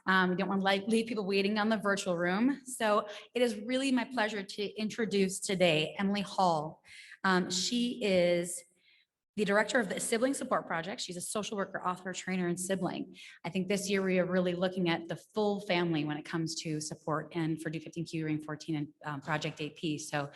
We don't want to leave people waiting on the virtual room. So it is really my pleasure to introduce today Emily Hall. She is the director of the Sibling Support Project. She's a social worker, author, trainer, and sibling. I think this year we are really looking at the full family when it comes to support and for Do15Q, Ring 14, and Project AP. So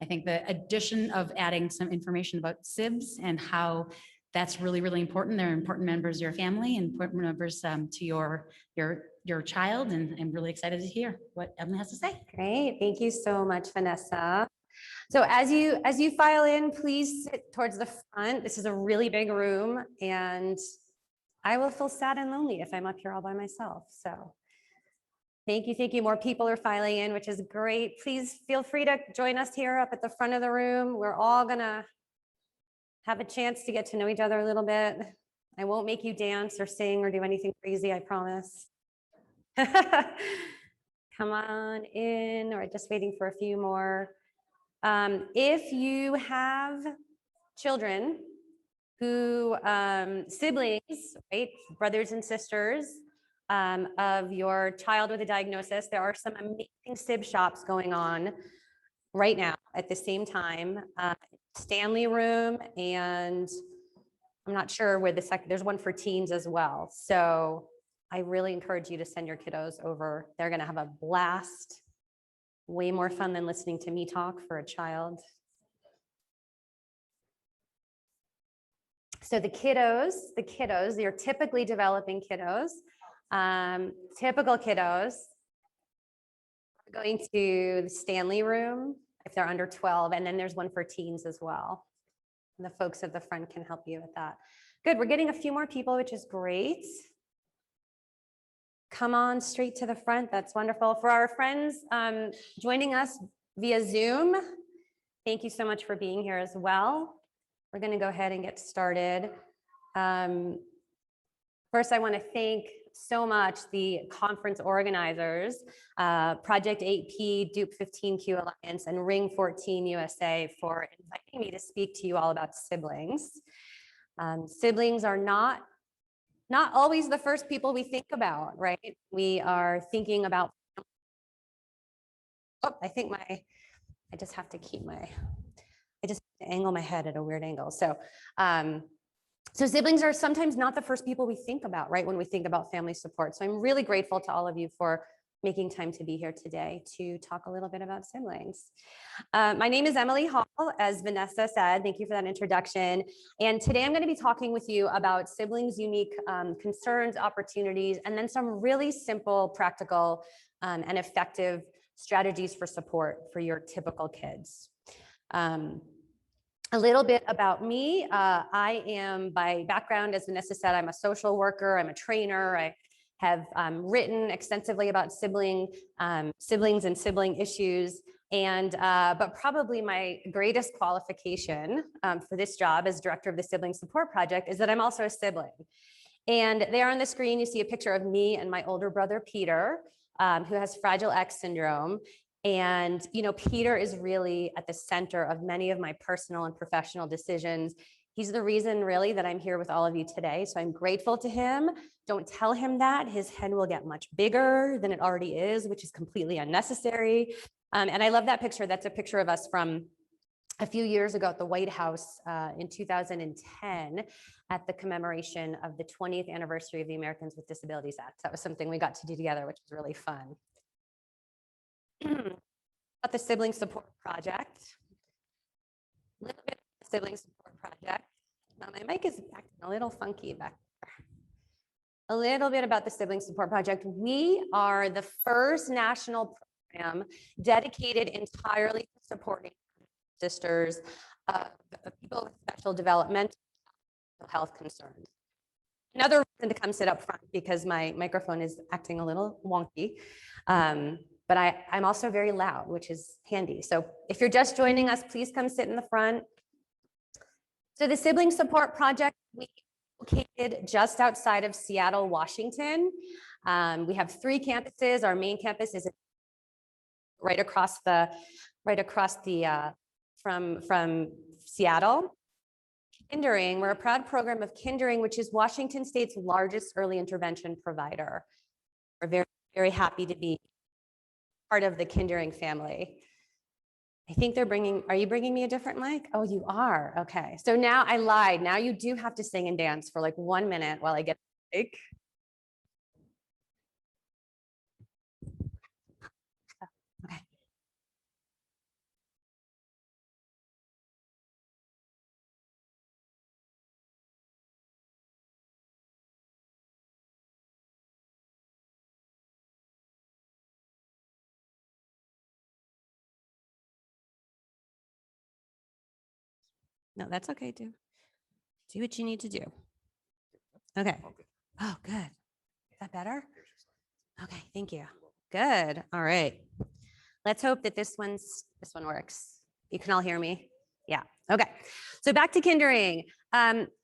I think the addition of adding some information about SIBs and how that's really, really important. They're important members of your family and important members to your child. And I'm really excited to hear what Emily has to say. Great, thank you so much, Vanessa. So as you file in, please sit towards the front. This is a really big room, and I will feel sad and lonely if I'm up here all by myself. So thank you, thank you. More people are filing in, which is great. Please feel free to join us here up at the front of the room. We're all gonna have a chance to get to know each other a little bit. I won't make you dance or sing or do anything crazy, I promise. Come on in. We're just waiting for a few more. If you have children who, siblings, right, brothers and sisters of your child with a diagnosis, there are some amazing SIB shops going on right now at the same time. Stanley Room, and I'm not sure where there's one for teens as well. So I really encourage you to send your kiddos over. They're gonna have a blast. Way more fun than listening to me talk for a child. So the kiddos, you're typically developing kiddos. Typical kiddos are going to the Stanley Room if they're under 12, and then there's one for teens as well. And the folks at the front can help you with that. Good, we're getting a few more people, which is great. Come on straight to the front. That's wonderful. For our friends joining us via Zoom, thank you so much for being here as well. We're going to go ahead and get started. First, I want to thank so much the conference organizers, Project AP, Do15Q Alliance, and Ring 14 USA for inviting me to speak to you all about siblings. Siblings are not always the first people we think about, right? We are thinking about, I just have to angle my head at a weird angle. So, so siblings are sometimes not the first people we think about, right? When we think about family support. So I'm really grateful to all of you for making time to be here today to talk a little bit about siblings. My name is Emily Hall, as Vanessa said. Thank you for that introduction. And today I'm going to be talking with you about siblings' unique concerns, opportunities, and then some really simple, practical, and effective strategies for support for your typical kids. A little bit about me. I am, by background, as Vanessa said, I'm a social worker, I'm a trainer. I have written extensively about siblings and sibling issues. And but probably my greatest qualification for this job as director of the Sibling Support Project is that I'm also a sibling. And there on the screen, you see a picture of me and my older brother, Peter, who has Fragile X syndrome. And, you know, Peter is really at the center of many of my personal and professional decisions. He's the reason really that I'm here with all of you today. So I'm grateful to him. Don't tell him that. His head will get much bigger than it already is, which is completely unnecessary. And I love that picture. That's a picture of us from a few years ago at the White House in 2010 at the commemoration of the 20th anniversary of the Americans with Disabilities Act. That was something we got to do together, which was really fun. About the Sibling Support Project. A little bit of the Sibling Support Project. Now my mic is acting a little funky back there. A little bit about the Sibling Support Project. We are the first national program dedicated entirely to supporting sisters of people with special developmental health concerns. Another reason to come sit up front because my microphone is acting a little wonky. But I'm also very loud, which is handy. So if you're just joining us, please come sit in the front. So the Sibling Support Project, we located just outside of Seattle, Washington. We have 3 campuses. Our main campus is right across from Seattle. Kindering, we're a proud program of Kindering, which is Washington State's largest early intervention provider. We're very, very happy to be part of the Kindering family. I think are you bringing me a different mic? Oh, you are. Okay. So now I lied. Now you do have to sing and dance for like 1 minute while I get the mic. Okay. No, that's okay, too. Do what you need to do. Okay. Oh, good. Is that better? Okay, thank you. Good. All right. Let's hope that this one works. You can all hear me? Yeah. Okay. So back to Kindering.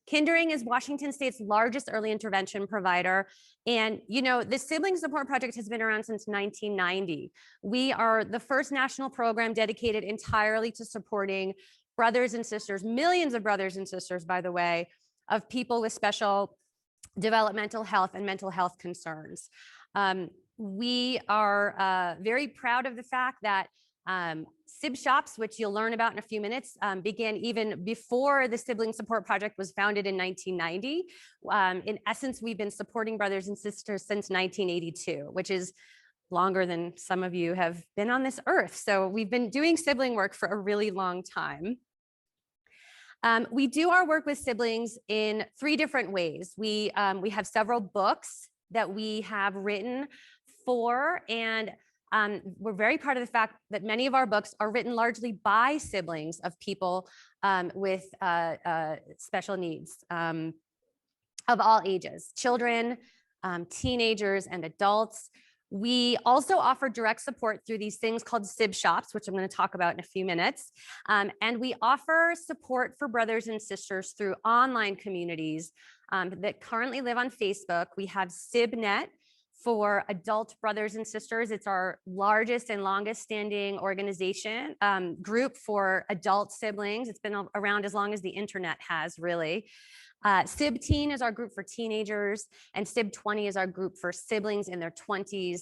Kindering is Washington State's largest early intervention provider. And, you know, the Sibling Support Project has been around since 1990. We are the first national program dedicated entirely to supporting brothers and sisters, millions of brothers and sisters, by the way, of people with special developmental health and mental health concerns. We are very proud of the fact that SIB shops, which you'll learn about in a few minutes, began even before the Sibling Support Project was founded in 1990. In essence, we've been supporting brothers and sisters since 1982, which is longer than some of you have been on this earth. So we've been doing sibling work for a really long time. We do our work with siblings in 3 different ways. We have several books that we have written for, and we're very proud of the fact that many of our books are written largely by siblings of people with special needs of all ages, children, teenagers, and adults. We also offer direct support through these things called SIB shops, which I'm going to talk about in a few minutes. And we offer support for brothers and sisters through online communities that currently live on Facebook. We have SibNet for adult brothers and sisters. It's our largest and longest standing organization group for adult siblings. It's been around as long as the internet has, really. SIB Teen is our group for teenagers, and SIB 20 is our group for siblings in their 20s.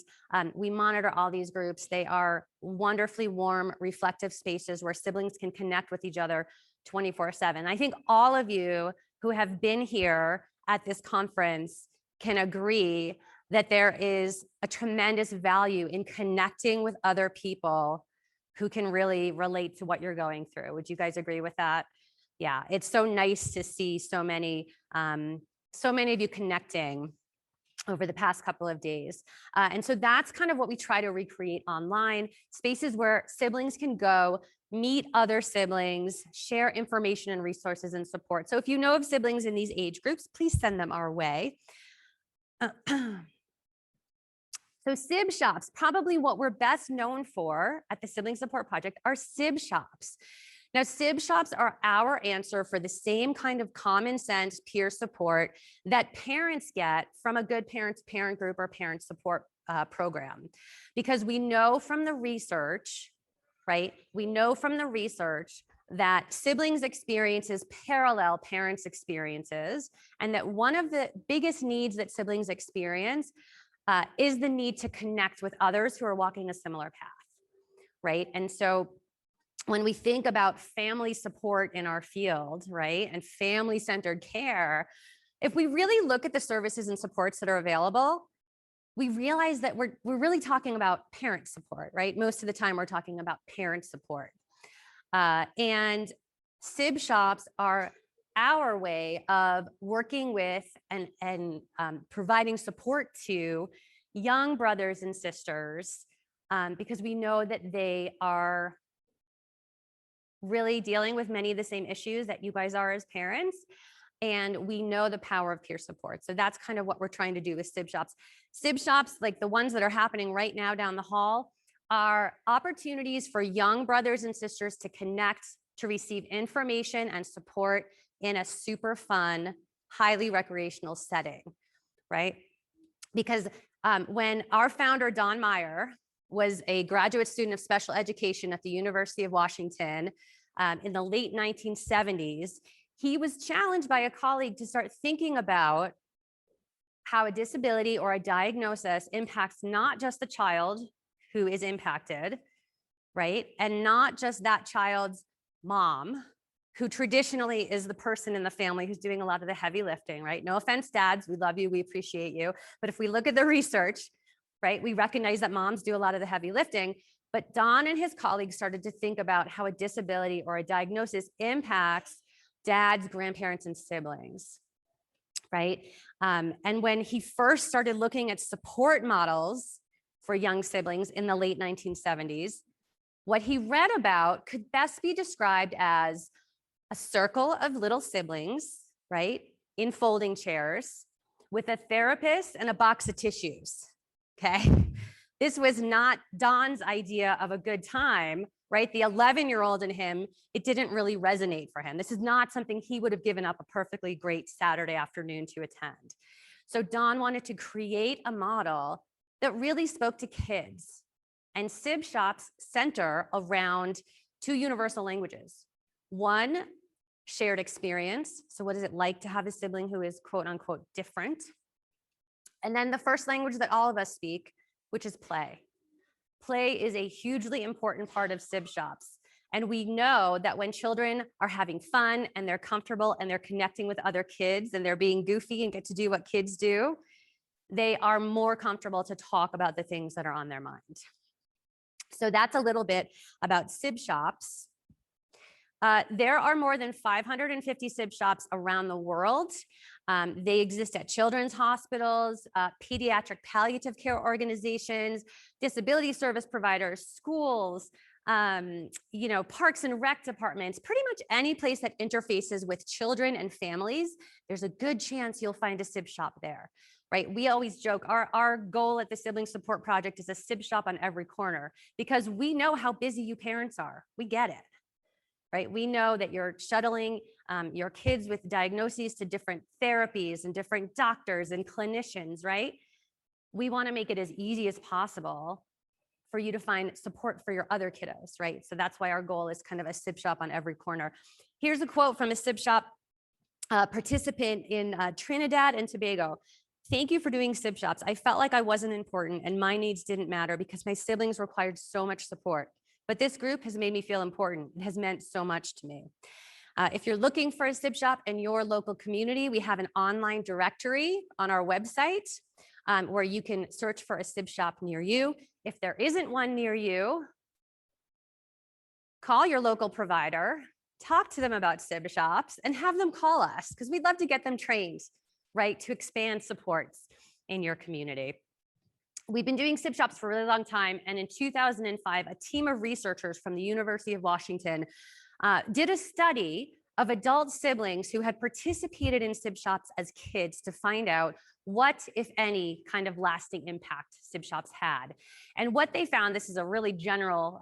We monitor all these groups. They are wonderfully warm, reflective spaces where siblings can connect with each other 24/7. I think all of you who have been here at this conference can agree that there is a tremendous value in connecting with other people who can really relate to what you're going through. Would you guys agree with that? Yeah, it's so nice to see so many of you connecting over the past couple of days. And so that's kind of what we try to recreate online, spaces where siblings can go, meet other siblings, share information and resources and support. So if you know of siblings in these age groups, please send them our way. So SIB shops, probably what we're best known for at the Sibling Support Project are SIB shops. Now, SIB shops are our answer for the same kind of common sense peer support that parents get from a good parent group or parent support program. Because we know from the research, right? We know from the research that siblings' experiences parallel parents' experiences, and that one of the biggest needs that siblings experience is the need to connect with others who are walking a similar path, right? And so when we think about family support in our field, right, and family-centered care, if we really look at the services and supports that are available, we realize that we're really talking about parent support, right? Most of the time we're talking about parent support. And SIB shops are our way of working with and providing support to young brothers and sisters because we know that they are really dealing with many of the same issues that you guys are as parents. And we know the power of peer support. So that's kind of what we're trying to do with SIB shops. SIB shops, like the ones that are happening right now down the hall, are opportunities for young brothers and sisters to connect, to receive information and support in a super fun, highly recreational setting, right? Because when our founder, Don Meyer, was a graduate student of special education at the University of Washington in the late 1970s, he was challenged by a colleague to start thinking about how a disability or a diagnosis impacts not just the child who is impacted, right? And not just that child's mom, who traditionally is the person in the family who's doing a lot of the heavy lifting, right? No offense, dads, we love you, we appreciate you. But if we look at the research, right, we recognize that moms do a lot of the heavy lifting. But Don and his colleagues started to think about how a disability or a diagnosis impacts dads, grandparents, and siblings, right? And when he first started looking at support models for young siblings in the late 1970s, what he read about could best be described as a circle of little siblings, right, in folding chairs with a therapist and a box of tissues, okay? This was not Don's idea of a good time, right? The 11-year-old in him, it didn't really resonate for him. This is not something he would have given up a perfectly great Saturday afternoon to attend. So Don wanted to create a model that really spoke to kids. And Sib Shops center around two universal languages. One, shared experience. So what is it like to have a sibling who is quote unquote different? And then the first language that all of us speak, which is play. Play is a hugely important part of Sib Shops. And we know that when children are having fun and they're comfortable and they're connecting with other kids and they're being goofy and get to do what kids do, they are more comfortable to talk about the things that are on their mind. So that's a little bit about Sib Shops. There are more than 550 Sib Shops around the world. They exist at children's hospitals, pediatric palliative care organizations, disability service providers, schools, parks and rec departments, pretty much any place that interfaces with children and families. There's a good chance you'll find a Sib Shop there. Right? We always joke our goal at the Sibling Support Project is a Sib Shop on every corner, because we know how busy you parents are. We get it, right? We know that you're shuttling your kids with diagnoses to different therapies and different doctors and clinicians, right? We want to make it as easy as possible for you to find support for your other kiddos, right? So that's why our goal is kind of a Sib Shop on every corner. Here's a quote from a Sib Shop participant in Trinidad and Tobago. Thank you for doing Sib Shops. I felt like I wasn't important and my needs didn't matter because my siblings required so much support. But this group has made me feel important. It has meant so much to me. If you're looking for a Sib Shop in your local community, we have an online directory on our website where you can search for a Sib Shop near you. If there isn't one near you, call your local provider, talk to them about Sib Shops, and have them call us because we'd love to get them trained, right, to expand supports in your community. We've been doing Sib Shops for a really long time, and in 2005, a team of researchers from the University of Washington did a study of adult siblings who had participated in Sib Shops as kids to find out what, if any, kind of lasting impact Sib Shops had. And what they found, this is a really general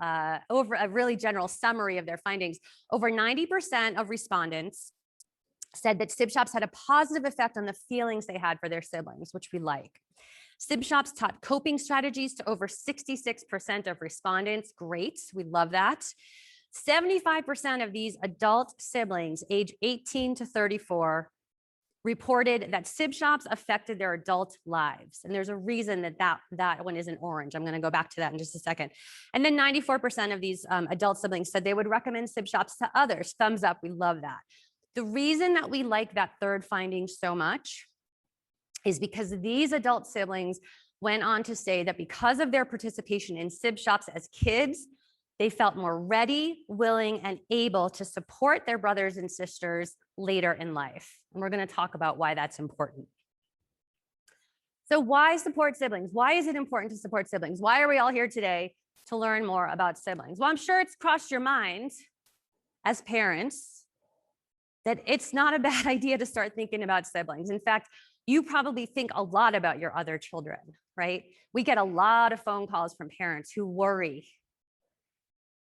summary of their findings. Over 90% of respondents said that Sib Shops had a positive effect on the feelings they had for their siblings, which we like. Sib Shops taught coping strategies to over 66% of respondents. Great, we love that. 75% of these adult siblings, age 18 to 34, reported that Sib Shops affected their adult lives. And there's a reason that one isn't orange. I'm going to go back to that in just a second. And then 94% of these adult siblings said they would recommend Sib Shops to others. Thumbs up, we love that. The reason that we like that third finding so much is because these adult siblings went on to say that because of their participation in Sib Shops as kids, they felt more ready, willing, and able to support their brothers and sisters later in life. And we're going to talk about why that's important. So why support siblings? Why is it important to support siblings? Why are we all here today to learn more about siblings? Well, I'm sure it's crossed your mind as parents that it's not a bad idea to start thinking about siblings. In fact, you probably think a lot about your other children, right? We get a lot of phone calls from parents who worry,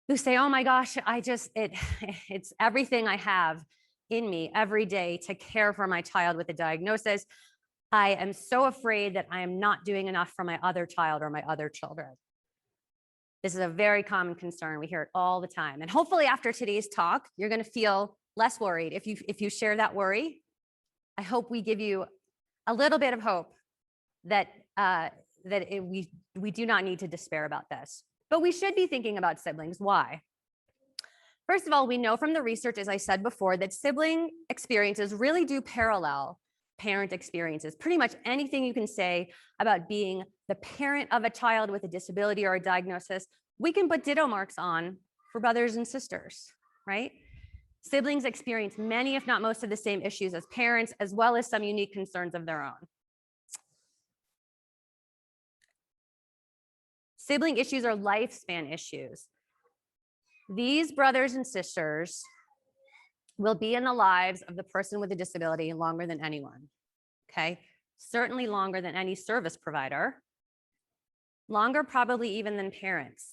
who say, oh my gosh, it's everything I have in me every day to care for my child with a diagnosis. I am so afraid that I am not doing enough for my other child or my other children. This is a very common concern. We hear it all the time. And hopefully after today's talk, you're going to feel less worried. If you share that worry, I hope we give you a little bit of hope that we do not need to despair about this. But we should be thinking about siblings. Why? First of all, we know from the research, as I said before, that sibling experiences really do parallel parent experiences. Pretty much anything you can say about being the parent of a child with a disability or a diagnosis, we can put ditto marks on for brothers and sisters, right? Siblings experience many, if not most, of the same issues as parents, as well as some unique concerns of their own. Sibling issues are lifespan issues. These brothers and sisters will be in the lives of the person with a disability longer than anyone, okay? Certainly longer than any service provider, longer probably even than parents.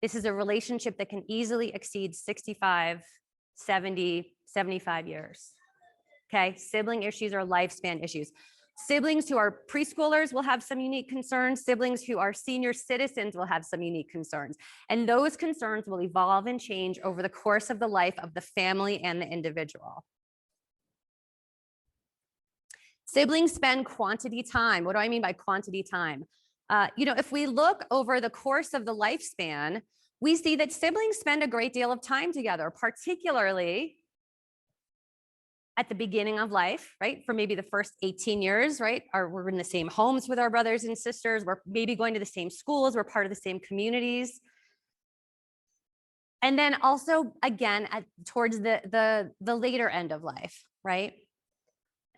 This is a relationship that can easily exceed 65, 70, 75 years, okay? Sibling issues are lifespan issues. Siblings who are preschoolers will have some unique concerns. Siblings who are senior citizens will have some unique concerns. And those concerns will evolve and change over the course of the life of the family and the individual. Siblings spend quantity time. What do I mean by quantity time? If we look over the course of the lifespan, we see that siblings spend a great deal of time together, particularly at the beginning of life, right? For maybe the first 18 years, right? We're in the same homes with our brothers and sisters. We're maybe going to the same schools. We're part of the same communities. And then also, again, towards the later end of life, right?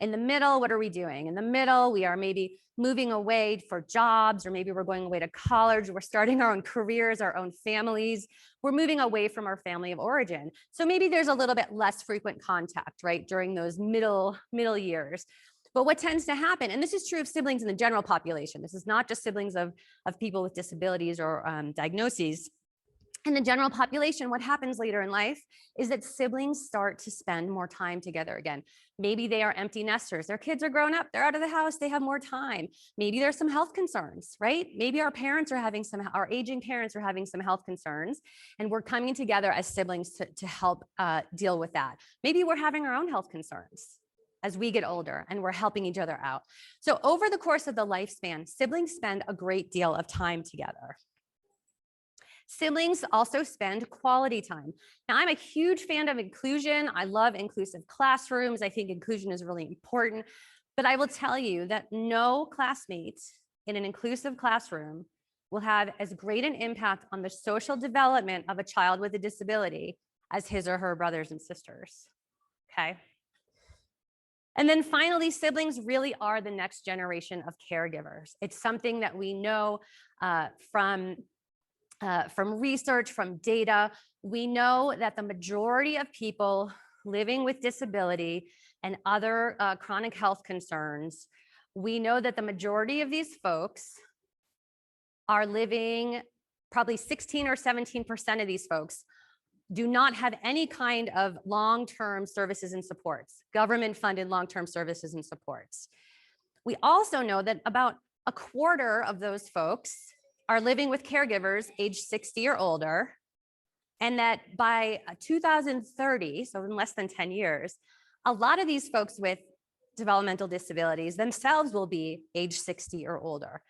In the middle, what are we doing? In the middle, we are maybe moving away for jobs, or maybe we're going away to college. We're starting our own careers, our own families. We're moving away from our family of origin. So maybe there's a little bit less frequent contact, right, during those middle years. But what tends to happen, and this is true of siblings in the general population, this is not just siblings of people with disabilities or diagnoses. In the general population, what happens later in life is that siblings start to spend more time together again. Maybe they are empty nesters. Their kids are grown up. They're out of the house. They have more time. Maybe there's some health concerns, right? Maybe our aging parents are having some health concerns, and we're coming together as siblings to help deal with that. Maybe we're having our own health concerns as we get older, and we're helping each other out. So over the course of the lifespan, siblings spend a great deal of time together. Siblings also spend quality time. Now, I'm a huge fan of inclusion. I love inclusive classrooms. I think inclusion is really important. But I will tell you that no classmate in an inclusive classroom will have as great an impact on the social development of a child with a disability as his or her brothers and sisters, okay? And then finally, siblings really are the next generation of caregivers. It's something that we know from research, from data. We know that the majority of people living with disability and other chronic health concerns, we know that the majority of these folks are living, probably 16 or 17% of these folks do not have any kind of long-term services and supports, government-funded long-term services and supports. We also know that about a quarter of those folks are living with caregivers age 60 or older, and that by 2030, so in less than 10 years, a lot of these folks with developmental disabilities themselves will be age 60 or older.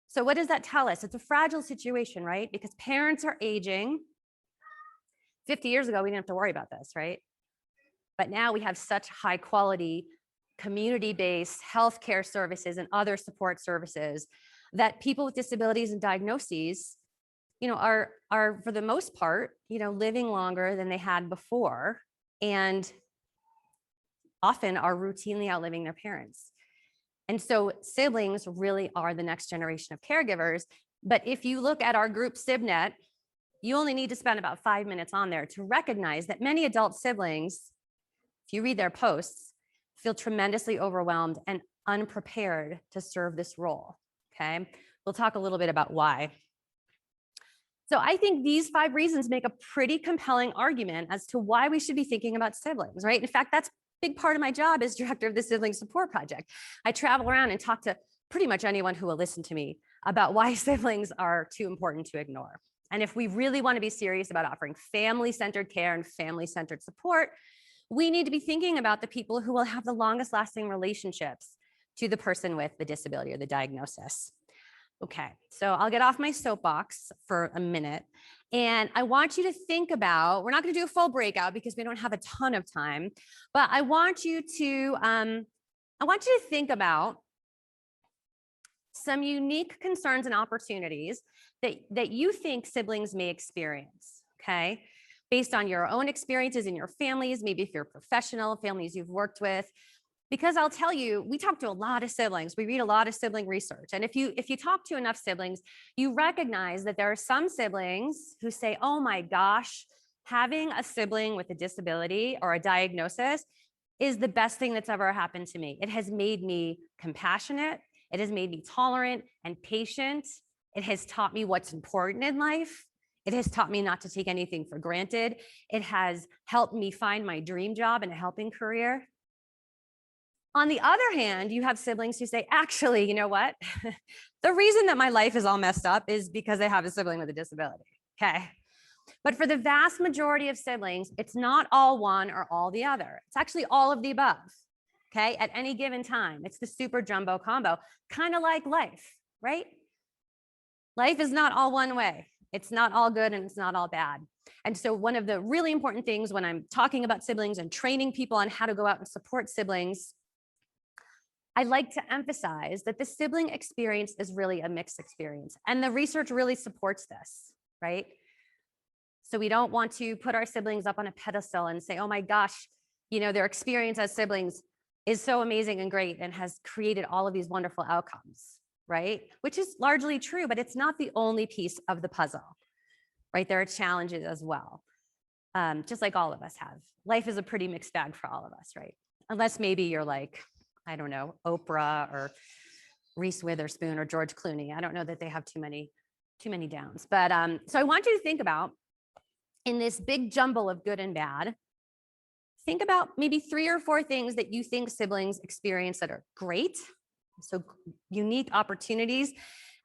So what does that tell us? It's a fragile situation, right? Because parents are aging. 50 years ago, we didn't have to worry about this, right? But now we have such high quality community-based healthcare services and other support services that people with disabilities and diagnoses, are for the most part, living longer than they had before, and often are routinely outliving their parents. And so siblings really are the next generation of caregivers. But if you look at our group SibNet, you only need to spend about 5 minutes on there to recognize that many adult siblings, if you read their posts, feel tremendously overwhelmed and unprepared to serve this role. Okay, we'll talk a little bit about why. So I think these 5 reasons make a pretty compelling argument as to why we should be thinking about siblings, right? In fact, that's a big part of my job as director of the Sibling Support Project. I travel around and talk to pretty much anyone who will listen to me about why siblings are too important to ignore. And if we really want to be serious about offering family-centered care and family-centered support, we need to be thinking about the people who will have the longest lasting relationships to the person with the disability or the diagnosis. Okay, so I'll get off my soapbox for a minute. And I want you to think about, we're not going to do a full breakout because we don't have a ton of time, but I want you to think about some unique concerns and opportunities that you think siblings may experience, okay? Based on your own experiences in your families, maybe if you're professional, families you've worked with. Because I'll tell you, we talk to a lot of siblings. We read a lot of sibling research. And if you talk to enough siblings, you recognize that there are some siblings who say, oh my gosh, having a sibling with a disability or a diagnosis is the best thing that's ever happened to me. It has made me compassionate. It has made me tolerant and patient. It has taught me what's important in life. It has taught me not to take anything for granted. It has helped me find my dream job and a helping career. On the other hand, you have siblings who say, actually, you know what? The reason that my life is all messed up is because I have a sibling with a disability, okay? But for the vast majority of siblings, it's not all one or all the other. It's actually all of the above, okay? At any given time, it's the super jumbo combo, kind of like life, right? Life is not all one way. It's not all good and it's not all bad. And so one of the really important things when I'm talking about siblings and training people on how to go out and support siblings, I like to emphasize that the sibling experience is really a mixed experience. And the research really supports this, right? So we don't want to put our siblings up on a pedestal and say, oh my gosh, you know, their experience as siblings is so amazing and great and has created all of these wonderful outcomes, right? Which is largely true, but it's not the only piece of the puzzle, right? There are challenges as well, just like all of us have. Life is a pretty mixed bag for all of us, right? Unless maybe you're like, I don't know, Oprah or Reese Witherspoon or George Clooney. I don't know that they have too many downs. But so I want you to think about, in this big jumble of good and bad, think about maybe 3 or 4 things that you think siblings experience that are great, so unique opportunities,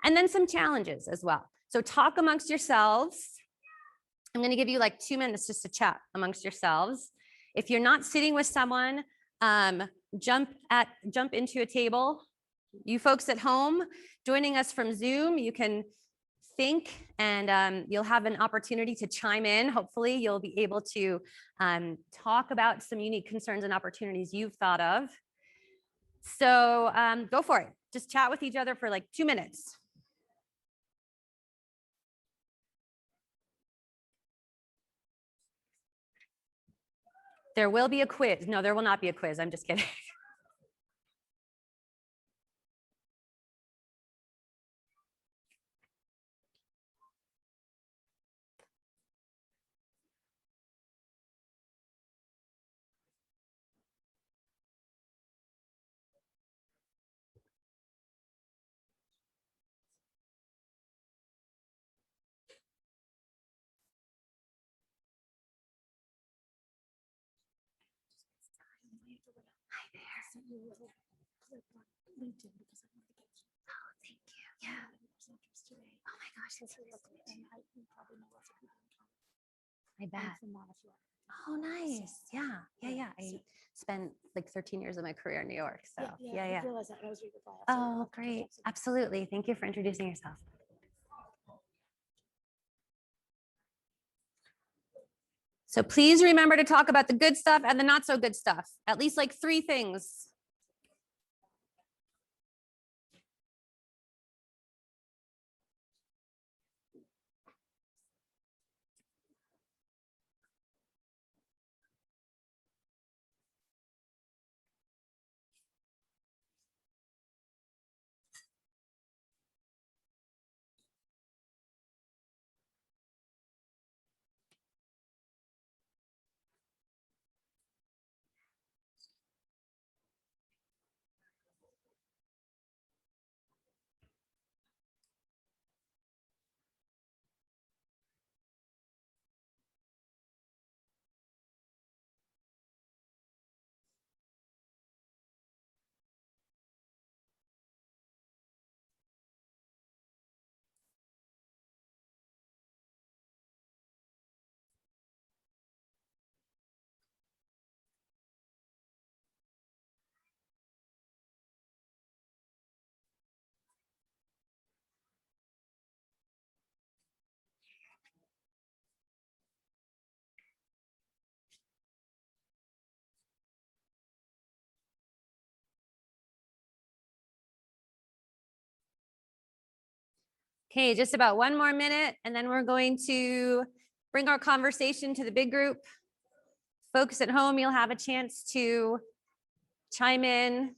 and then some challenges as well. So talk amongst yourselves. I'm going to give you like 2 minutes just to chat amongst yourselves. If you're not sitting with someone, jump into a table. You folks at home joining us from Zoom, you can think and you'll have an opportunity to chime in. Hopefully you'll be able to talk about some unique concerns and opportunities you've thought of. So go for it. Just chat with each other for like 2 minutes. There will be a quiz. No, there will not be a quiz. I'm just kidding. Oh, thank you. Yeah. Oh my gosh, it's I bet. Oh, nice. Yeah. I spent like 13 years of my career in New York. So yeah. Oh, great. Absolutely. Thank you for introducing yourself. So please remember to talk about the good stuff and the not so good stuff. At least like 3 things. Okay, just about one more minute, and then we're going to bring our conversation to the big group. Folks at home, you'll have a chance to chime in.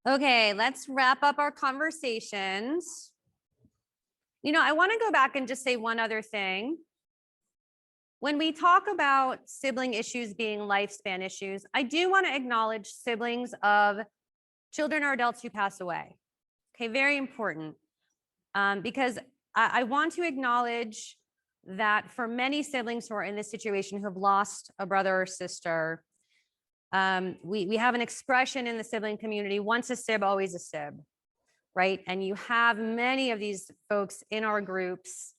Okay, let's wrap up our conversations. I want to go back and just say one other thing. When we talk about sibling issues being lifespan issues, I do want to acknowledge siblings of children or adults who pass away. Okay, very important. Because I want to acknowledge that for many siblings who are in this situation who have lost a brother or sister, we have an expression in the sibling community, once a sib, always a sib, right? And you have many of these folks in our groups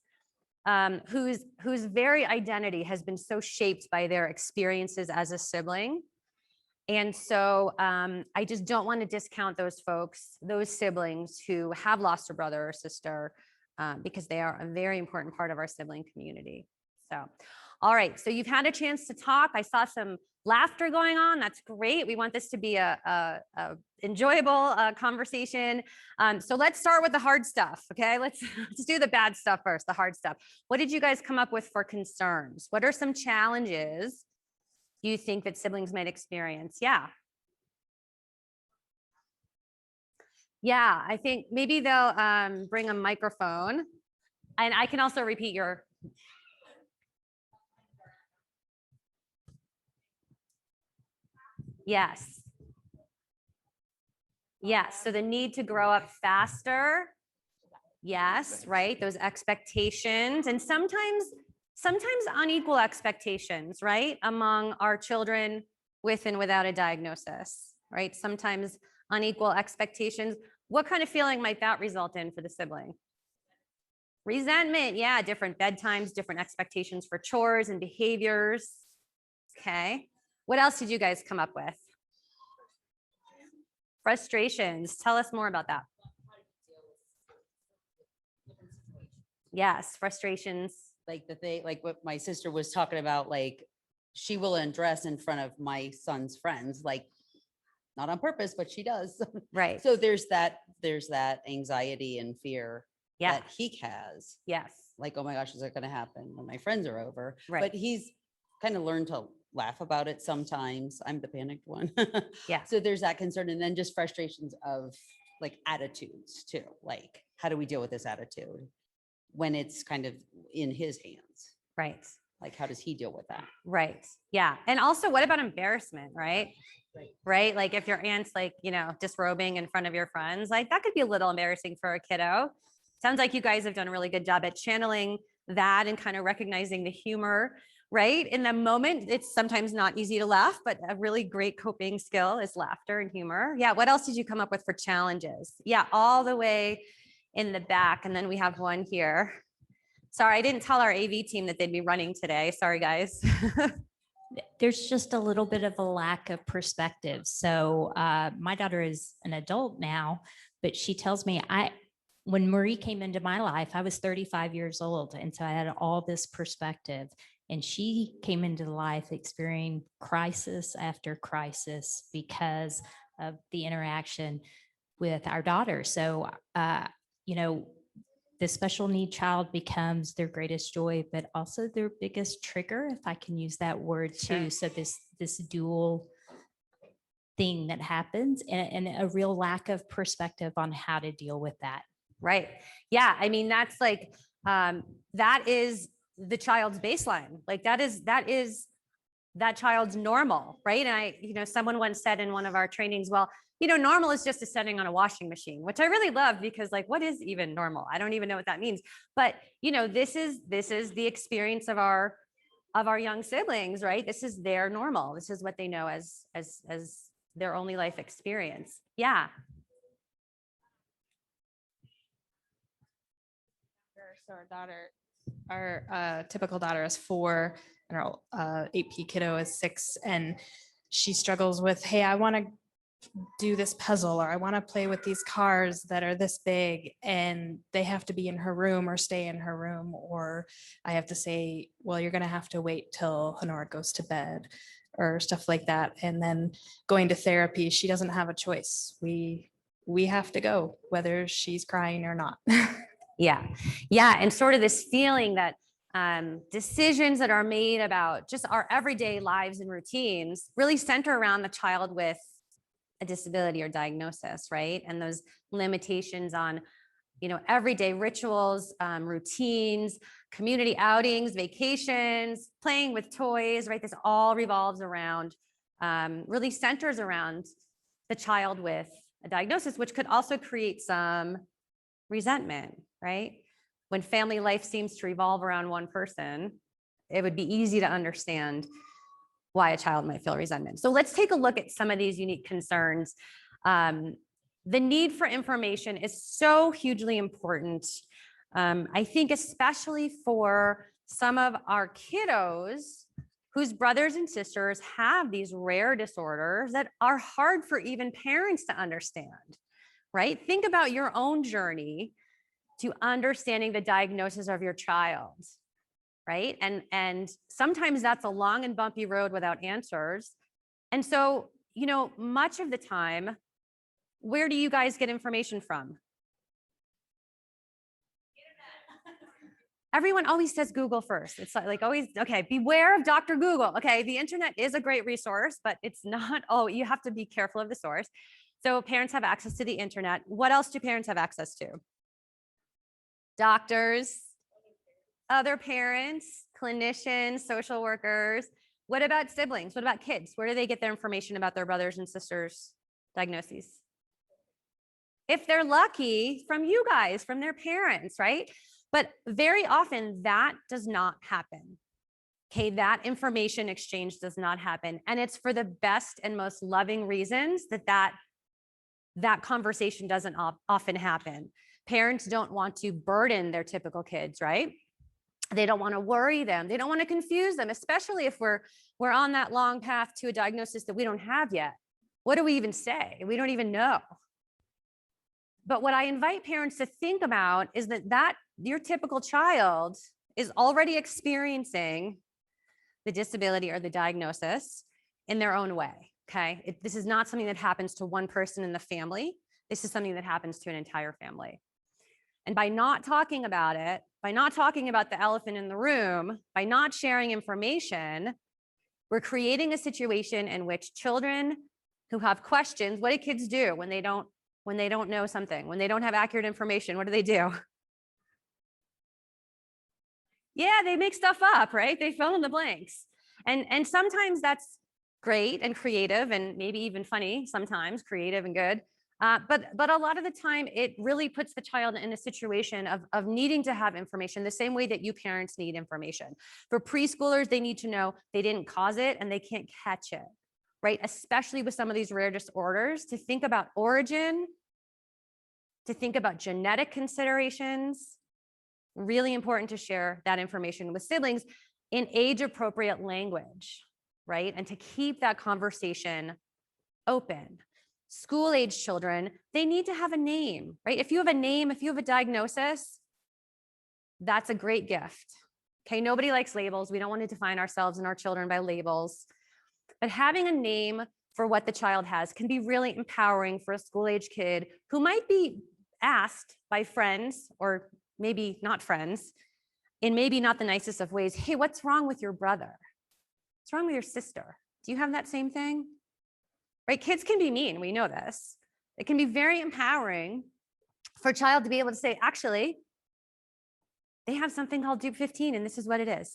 whose very identity has been so shaped by their experiences as a sibling. And so I just don't want to discount those folks, those siblings who have lost a brother or sister, because they are a very important part of our sibling community. So, all right, so you've had a chance to talk. I saw some laughter going on. That's great. We want this to be a enjoyable conversation. So let's start with the hard stuff, okay? Let's do the bad stuff first, the hard stuff. What did you guys come up with for concerns? What are some challenges you think that siblings might experience? Yeah. Yeah, I think maybe they'll bring a microphone, and I can also repeat your. Yes. Yes, so the need to grow up faster. Yes, right, those expectations, and sometimes unequal expectations, right, among our children with and without a diagnosis, right? Sometimes unequal expectations. What kind of feeling might that result in for the sibling? Resentment, yeah, different bedtimes, different expectations for chores and behaviors. Okay, what else did you guys come up with? Frustrations, tell us more about that. Yes, frustrations. Like like what my sister was talking about, like she will undress in front of my son's friends, like not on purpose, but she does. Right. So there's that anxiety and fear Yeah. that he has. Yes. Like, oh my gosh, is it going to happen when my friends are over? Right. But he's kind of learned to laugh about it sometimes. I'm the panicked one. Yeah. So there's that concern, and then just frustrations of like attitudes too. Like, how do we deal with this attitude when it's kind of in his hands? Right. Like, how does he deal with that? Right. Yeah. And also, what about embarrassment, right? Right. Like if your aunt's like, disrobing in front of your friends, like that could be a little embarrassing for a kiddo. Sounds like you guys have done a really good job at channeling that and kind of recognizing the humor, right? In the moment, it's sometimes not easy to laugh, but a really great coping skill is laughter and humor. Yeah. What else did you come up with for challenges? Yeah. All the way in the back. And then we have one here. Sorry, I didn't tell our AV team that they'd be running today. Sorry, guys. There's just a little bit of a lack of perspective. So my daughter is an adult now, but she tells me when Marie came into my life, I was 35 years old. And so I had all this perspective, and she came into life experiencing crisis after crisis because of the interaction with our daughter. So, the special need child becomes their greatest joy, but also their biggest trigger, if I can use that word too. Sure. So this dual thing that happens and a real lack of perspective on how to deal with that. Right. Yeah. I mean, that's like, that is the child's baseline. Like that is that child's normal. Right. And someone once said in one of our trainings, well, normal is just a setting on a washing machine, which I really love because like, what is even normal? I don't even know what that means. But, this is the experience of our young siblings, right? This is their normal. This is what they know as their only life experience. Yeah. So our typical daughter is 4, and our AP kiddo is 6, and she struggles with, hey, I want to do this puzzle, or I want to play with these cars that are this big, and they have to be in her room or stay in her room, or I have to say, well, you're going to have to wait till Honora goes to bed, or stuff like that. And then going to therapy, she doesn't have a choice. We have to go, whether she's crying or not. Yeah. Yeah. And sort of this feeling that decisions that are made about just our everyday lives and routines really center around the child with a disability or diagnosis, right? And those limitations on, everyday rituals, routines, community outings, vacations, playing with toys, right? This all revolves around, really centers around the child with a diagnosis, which could also create some resentment, right? When family life seems to revolve around one person, it would be easy to understand why a child might feel resentment. So let's take a look at some of these unique concerns. The need for information is so hugely important. I think especially for some of our kiddos whose brothers and sisters have these rare disorders that are hard for even parents to understand, right? Think about your own journey to understanding the diagnosis of your child, right? And sometimes that's a long and bumpy road without answers. And so, much of the time, where do you guys get information from? Everyone always says Google first. It's like always, okay, beware of Dr. Google. Okay, the internet is a great resource, but it's not, you have to be careful of the source. So parents have access to the internet. What else do parents have access to? Doctors, other parents, clinicians, social workers. What about siblings? What about kids? Where do they get their information about their brothers and sisters' diagnoses? If they're lucky, from you guys, from their parents, right? But very often that does not happen. Okay, that information exchange does not happen. And it's for the best and most loving reasons that conversation doesn't often happen. Parents don't want to burden their typical kids, right? They don't want to worry them. They don't want to confuse them, especially if we're on that long path to a diagnosis that we don't have yet. What do we even say? We don't even know. But what I invite parents to think about is that your typical child is already experiencing the disability or the diagnosis in their own way, okay? This is not something that happens to one person in the family. This is something that happens to an entire family. And by not talking about it, by not talking about the elephant in the room, by not sharing information, we're creating a situation in which children who have questions, what do kids do when they don't know something, when they don't have accurate information? What do? Yeah, they make stuff up, right? They fill in the blanks. And sometimes that's great and creative and maybe even funny, sometimes creative and good. But a lot of the time it really puts the child in a situation of needing to have information the same way that you parents need information. For preschoolers, they need to know they didn't cause it and they can't catch it, right? Especially with some of these rare disorders, to think about origin, to think about genetic considerations. Really important to share that information with siblings in age-appropriate language, right? And to keep that conversation open. School-age children, they need to have a name, right? If you have a name, if you have a diagnosis, that's a great gift. Okay, nobody likes labels. We don't want to define ourselves and our children by labels. But having a name for what the child has can be really empowering for a school-age kid who might be asked by friends, or maybe not friends, in maybe not the nicest of ways, hey, what's wrong with your brother? What's wrong with your sister? Do you have that same thing? right? Kids can be mean. We know this. It can be very empowering for a child to be able to say, actually, they have something called Dupe 15 and this is what it is.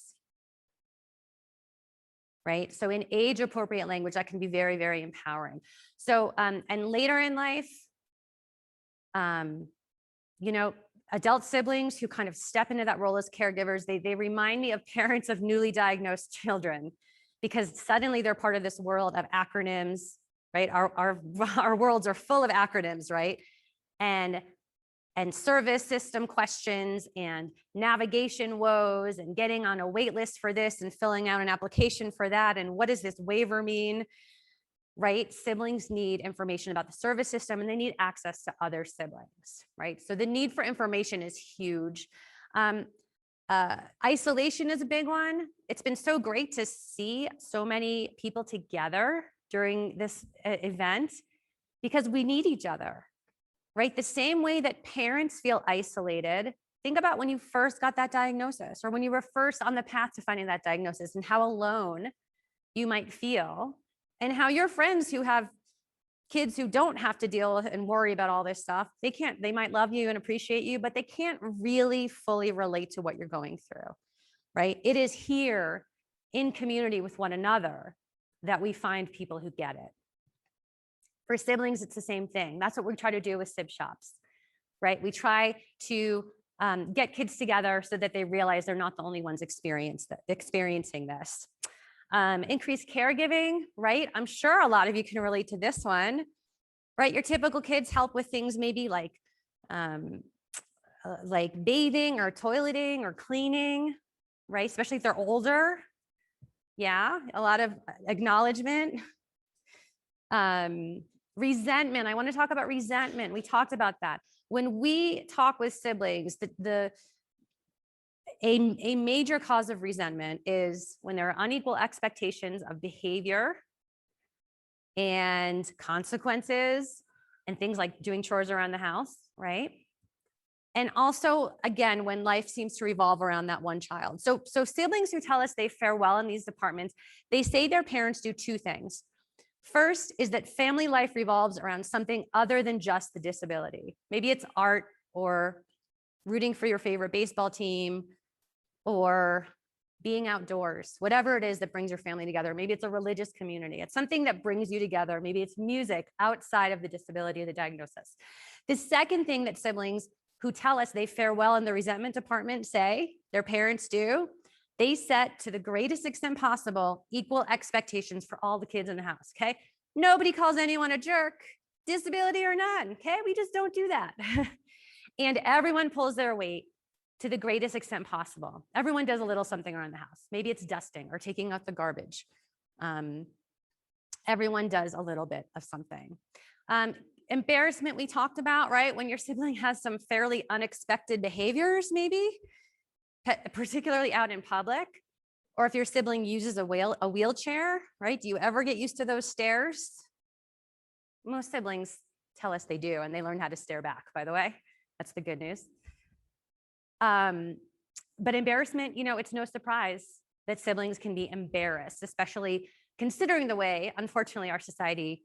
Right? So in age appropriate language, that can be very, very empowering. So, and later in life, you know, adult siblings who kind of step into that role as caregivers, they remind me of parents of newly diagnosed children, because suddenly they're part of this world of acronyms, right? Our worlds are full of acronyms, right? And service system questions and navigation woes and getting on a wait list for this and filling out an application for that. And what does this waiver mean? Right? Siblings need information about the service system and they need access to other siblings, right? So the need for information is huge. Isolation is a big one. It's been so great to see so many people together during this event because we need each other, right? The same way that parents feel isolated. Think about when you first got that diagnosis or when you were first on the path to finding that diagnosis and how alone you might feel, and how your friends who have kids who don't have to deal and worry about all this stuff, they might love you and appreciate you, but they can't really fully relate to what you're going through, right? It is here in community with one another that we find people who get it. For siblings, it's the same thing. That's what we try to do with Sib Shops, right? We try to get kids together so that they realize they're not the only ones experiencing this. Increased caregiving, right? I'm sure a lot of you can relate to this one, right? Your typical kids help with things maybe like bathing or toileting or cleaning, right? Especially if they're older. Yeah, a lot of acknowledgement. Resentment. I want to talk about resentment. We talked about that. When we talk with siblings, a major cause of resentment is when there are unequal expectations of behavior and consequences and things like doing chores around the house, right? And also, again, when life seems to revolve around that one child. So siblings who tell us they fare well in these departments, they say their parents do two things. First is that family life revolves around something other than just the disability. Maybe it's art or rooting for your favorite baseball team or being outdoors, whatever it is that brings your family together. Maybe it's a religious community. It's something that brings you together. Maybe it's music outside of the disability or the diagnosis. The second thing that siblings who tell us they fare well in the resentment department say, their parents do, they set to the greatest extent possible equal expectations for all the kids in the house, okay? Nobody calls anyone a jerk, disability or none, okay? We just don't do that. And everyone pulls their weight to the greatest extent possible. Everyone does a little something around the house. Maybe it's dusting or taking out the garbage. Everyone does a little bit of something. Embarrassment we talked about, right? When your sibling has some fairly unexpected behaviors, maybe, particularly out in public, or if your sibling uses a wheelchair, right? Do you ever get used to those stairs? Most siblings tell us they do, and they learn how to stare back, by the way. That's the good news. But embarrassment, you know, it's no surprise that siblings can be embarrassed, especially considering the way, unfortunately, our society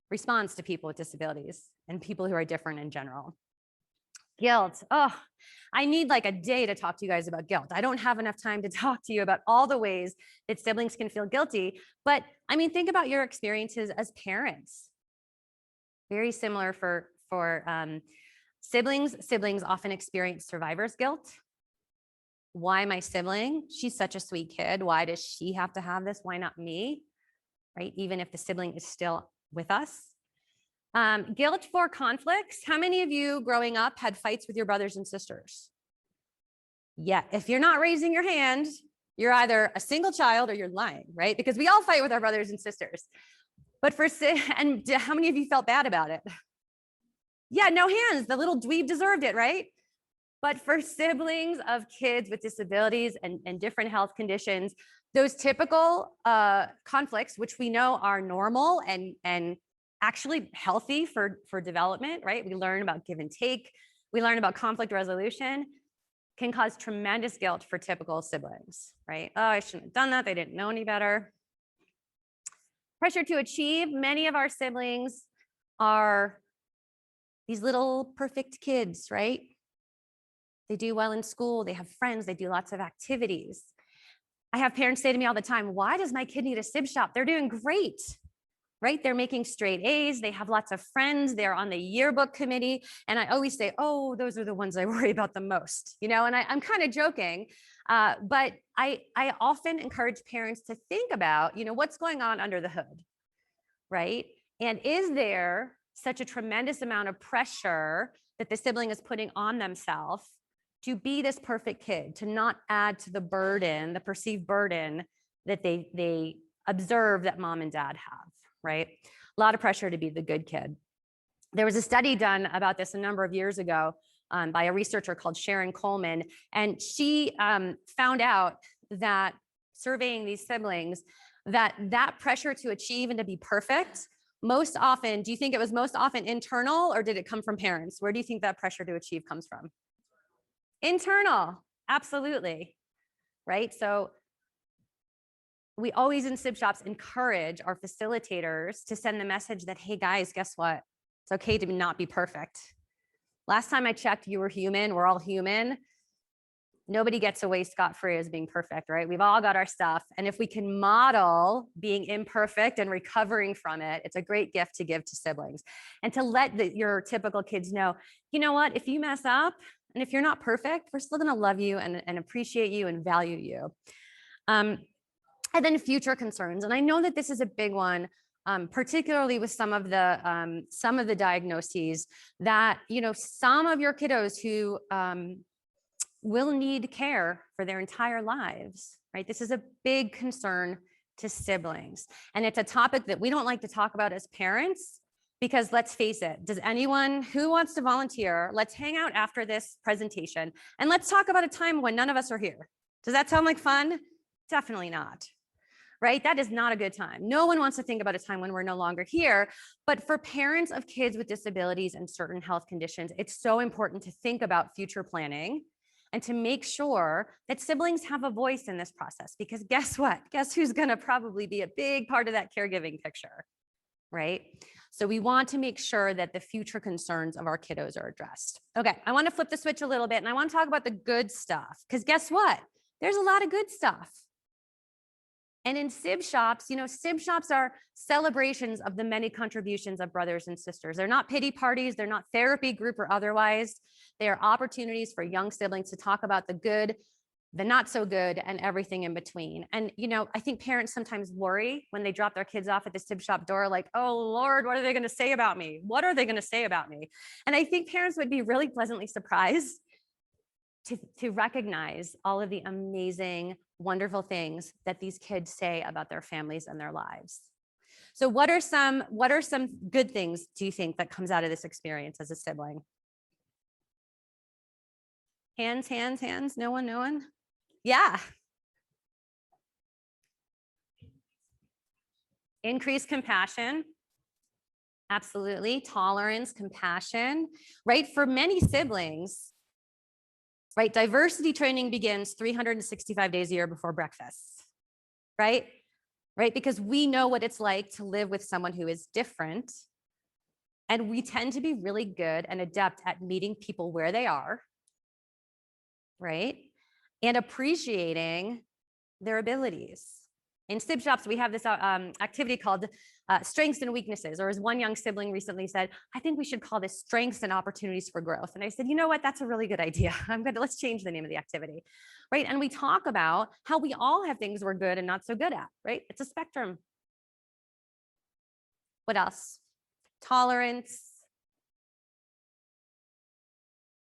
responds to people with disabilities and people who are different in general. Guilt. Oh, I need like a day to talk to you guys about guilt. I don't have enough time to talk to you about all the ways that siblings can feel guilty. But I mean, think about your experiences as parents. Very similar for siblings. Siblings often experience survivor's guilt. Why my sibling? She's such a sweet kid. Why does she have to have this? Why not me? Right? Even if the sibling is still with us. Guilt for conflicts. How many of you growing up had fights with your brothers and sisters? Yeah, if you're not raising your hand, you're either a single child or you're lying, right? Because we all fight with our brothers and sisters. But and how many of you felt bad about it? Yeah, no hands. The little dweeb deserved it, right? But for siblings of kids with disabilities and different health conditions, those typical conflicts, which we know are normal and actually healthy for development, right? We learn about give and take. We learn about conflict resolution, can cause tremendous guilt for typical siblings, right? Oh, I shouldn't have done that. They didn't know any better. Pressure to achieve. Many of our siblings are these little perfect kids, right? They do well in school, they have friends, they do lots of activities. I have parents say to me all the time, why does my kid need a sib shop? They're doing great, right? They're making straight A's, they have lots of friends, they're on the yearbook committee. And I always say, oh, those are the ones I worry about the most, and I'm kind of joking, but I often encourage parents to think about, what's going on under the hood, right? And is there such a tremendous amount of pressure that the sibling is putting on themselves to be this perfect kid, to not add to the burden, the perceived burden that they observe that mom and dad have, right? A lot of pressure to be the good kid. There was a study done about this a number of years ago by a researcher called Sharon Coleman, and she found out that surveying these siblings, that pressure to achieve and to be perfect, most often, do you think it was most often internal or did it come from parents? Where do you think that pressure to achieve comes from? Internal, absolutely, right? So we always in sib shops encourage our facilitators to send the message that, hey guys, guess what? It's okay to not be perfect. Last time I checked, you were human, we're all human. Nobody gets away scot-free as being perfect, right? We've all got our stuff. And if we can model being imperfect and recovering from it, it's a great gift to give to siblings. And to let your typical kids know, you know what, if you mess up, and if you're not perfect, we're still gonna love you and appreciate you and value you. And then future concerns. And I know that this is a big one, particularly with some of the diagnoses that, some of your kiddos who will need care for their entire lives, right? This is a big concern to siblings. And it's a topic that we don't like to talk about as parents, because let's face it, does anyone who wants to volunteer, let's hang out after this presentation and let's talk about a time when none of us are here. Does that sound like fun? Definitely not, right? That is not a good time. No one wants to think about a time when we're no longer here. But for parents of kids with disabilities and certain health conditions, it's so important to think about future planning and to make sure that siblings have a voice in this process, because guess what? Guess who's gonna probably be a big part of that caregiving picture, right? So we want to make sure that the future concerns of our kiddos are addressed. Okay, I wanna flip the switch a little bit and I wanna talk about the good stuff, because guess what? There's a lot of good stuff. And in sib shops, sib shops are celebrations of the many contributions of brothers and sisters. They're not pity parties, they're not therapy group or otherwise. They are opportunities for young siblings to talk about the good, the not so good, and everything in between. And, I think parents sometimes worry when they drop their kids off at the sib shop door, like, oh Lord, what are they gonna say about me? What are they gonna say about me? And I think parents would be really pleasantly surprised to recognize all of the amazing, wonderful things that these kids say about their families and their lives. So what are some good things do you think that comes out of this experience as a sibling? Hands, no one? Yeah. Increased compassion. Absolutely. Tolerance, compassion, right? For many siblings, right? Diversity training begins 365 days a year before breakfast, right? Right? Because we know what it's like to live with someone who is different. And we tend to be really good and adept at meeting people where they are, right? And appreciating their abilities. In sib shops, we have this activity called strengths and weaknesses, or as one young sibling recently said, I think we should call this strengths and opportunities for growth. And I said, you know what, that's a really good idea. Let's change the name of the activity, right? And we talk about how we all have things we're good and not so good at, right? It's a spectrum. What else? Tolerance.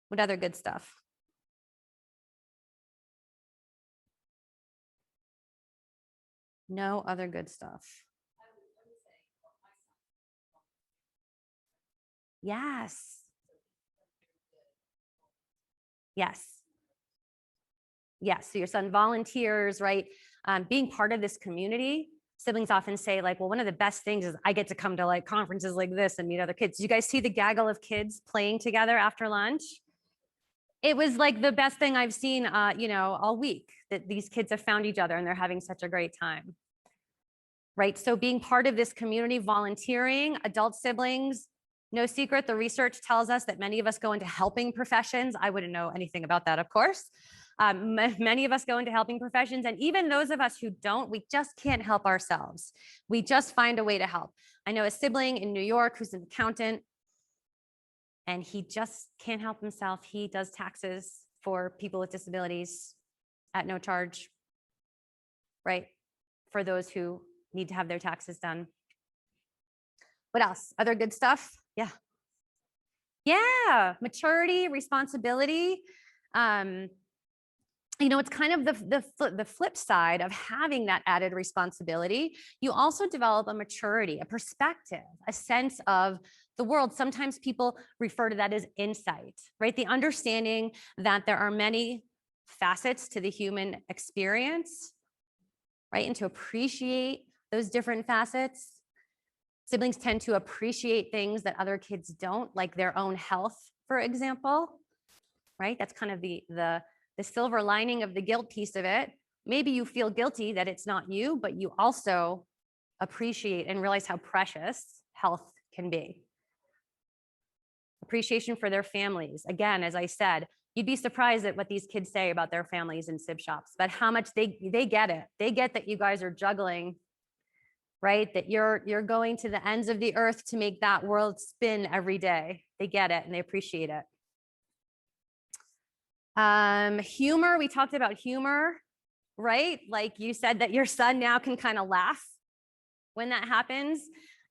What other good stuff? No other good stuff. Yes. Yes. Yes. So your son volunteers, right? Being part of this community. Siblings often say, like, well, one of the best things is I get to come to like conferences like this and meet other kids. Did you guys see the gaggle of kids playing together after lunch? It was like the best thing I've seen, all week, that these kids have found each other and they're having such a great time. right? So being part of this community, volunteering, adult siblings, no secret, the research tells us that many of us go into helping professions. I wouldn't know anything about that, of course. Many of us go into helping professions, and even those of us who don't, we just can't help ourselves. We just find a way to help. I know a sibling in New York who's an accountant, and he just can't help himself. He does taxes for people with disabilities at no charge, right? For those who need to have their taxes done. What else? Other good stuff? Yeah. Yeah, maturity, responsibility. You know, it's kind of the flip side of having that added responsibility. You also develop a maturity, a perspective, a sense of the world. Sometimes people refer to that as insight, right? The understanding that there are many facets to the human experience, right? And to appreciate those different facets. Siblings tend to appreciate things that other kids don't, like their own health, for example, right? That's kind of the silver lining of the guilt piece of it. Maybe you feel guilty that it's not you, but you also appreciate and realize how precious health can be. Appreciation for their families. Again, as I said, you'd be surprised at what these kids say about their families in sib shops, but how much they get it. They get that you guys are juggling, right? That you're going to the ends of the earth to make that world spin every day. They get it and they appreciate it. Humor, we talked about humor, right? Like you said that your son now can kind of laugh when that happens.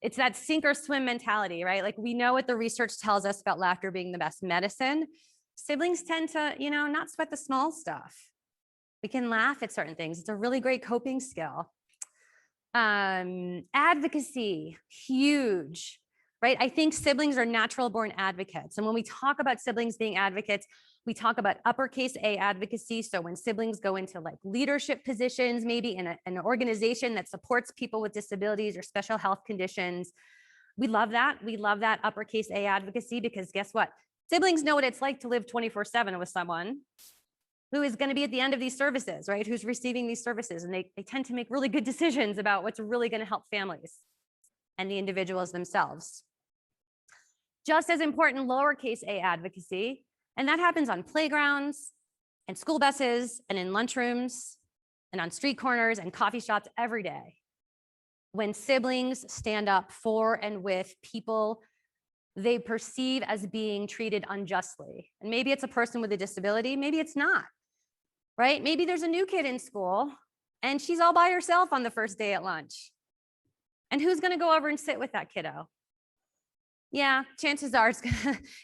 It's that sink or swim mentality, right? Like we know what the research tells us about laughter being the best medicine. Siblings tend to, you know, not sweat the small stuff. We can laugh at certain things. It's a really great coping skill. Advocacy, huge, right? I think siblings are natural born advocates. And when we talk about siblings being advocates, we talk about uppercase A advocacy. So when siblings go into like leadership positions, maybe in an organization that supports people with disabilities or special health conditions, we love that. We love that uppercase A advocacy because guess what? Siblings know what it's like to live 24/7 with someone who is going to be at the end of these services, right? Who's receiving these services. And they tend to make really good decisions about what's really going to help families and the individuals themselves. Just as important, lowercase a advocacy. And that happens on playgrounds and school buses and in lunchrooms and on street corners and coffee shops every day. When siblings stand up for and with people they perceive as being treated unjustly. And maybe it's a person with a disability, maybe it's not. Right? Maybe there's a new kid in school and she's all by herself on the first day at lunch. And who's going to go over and sit with that kiddo? Yeah, chances are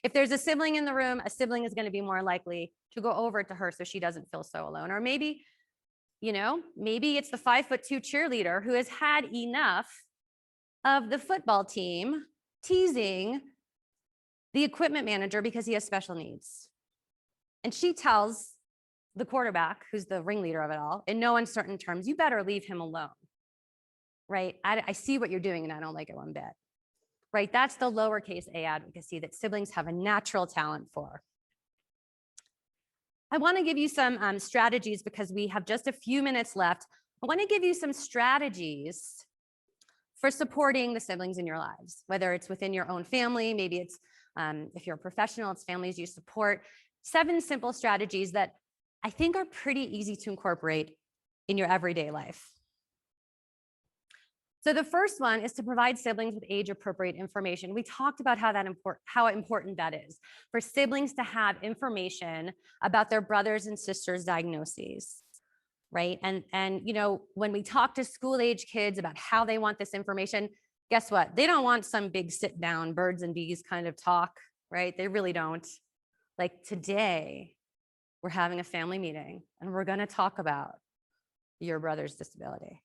if there's a sibling in the room, a sibling is going to be more likely to go over to her so she doesn't feel so alone. Or maybe, you know, maybe it's the 5'2" cheerleader who has had enough of the football team teasing the equipment manager because he has special needs. And she tells the quarterback, who's the ringleader of it all, in no uncertain terms, you better leave him alone, right? I see what you're doing and I don't like it one bit, right? That's the lowercase a advocacy that siblings have a natural talent for. I want to give you some strategies because we have just a few minutes left. I want to give you some strategies for supporting the siblings in your lives, whether it's within your own family, maybe it's if you're a professional, it's families you support. 7 simple strategies that I think are pretty easy to incorporate in your everyday life. So the first one is to provide siblings with age-appropriate information. We talked about how important that is for siblings to have information about their brothers and sisters' diagnoses, right? And you know, when we talk to school-age kids about how they want this information, guess what? They don't want some big sit-down birds and bees kind of talk, right? They really don't. Like today, we're having a family meeting and we're going to talk about your brother's disability,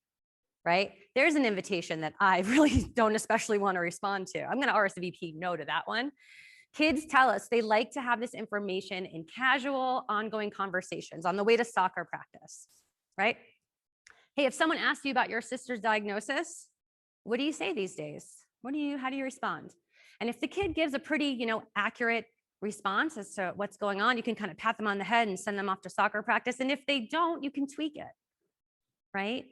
right? There's an invitation that I really don't especially want to respond to. I'm going to RSVP no to that one. Kids tell us they like to have this information in casual, ongoing conversations on the way to soccer practice, right? Hey, if someone asks you about your sister's diagnosis, what do you say these days? How do you respond? And if the kid gives a pretty, you know, accurate response as to what's going on, you can kind of pat them on the head and send them off to soccer practice. And if they don't, you can tweak it, right?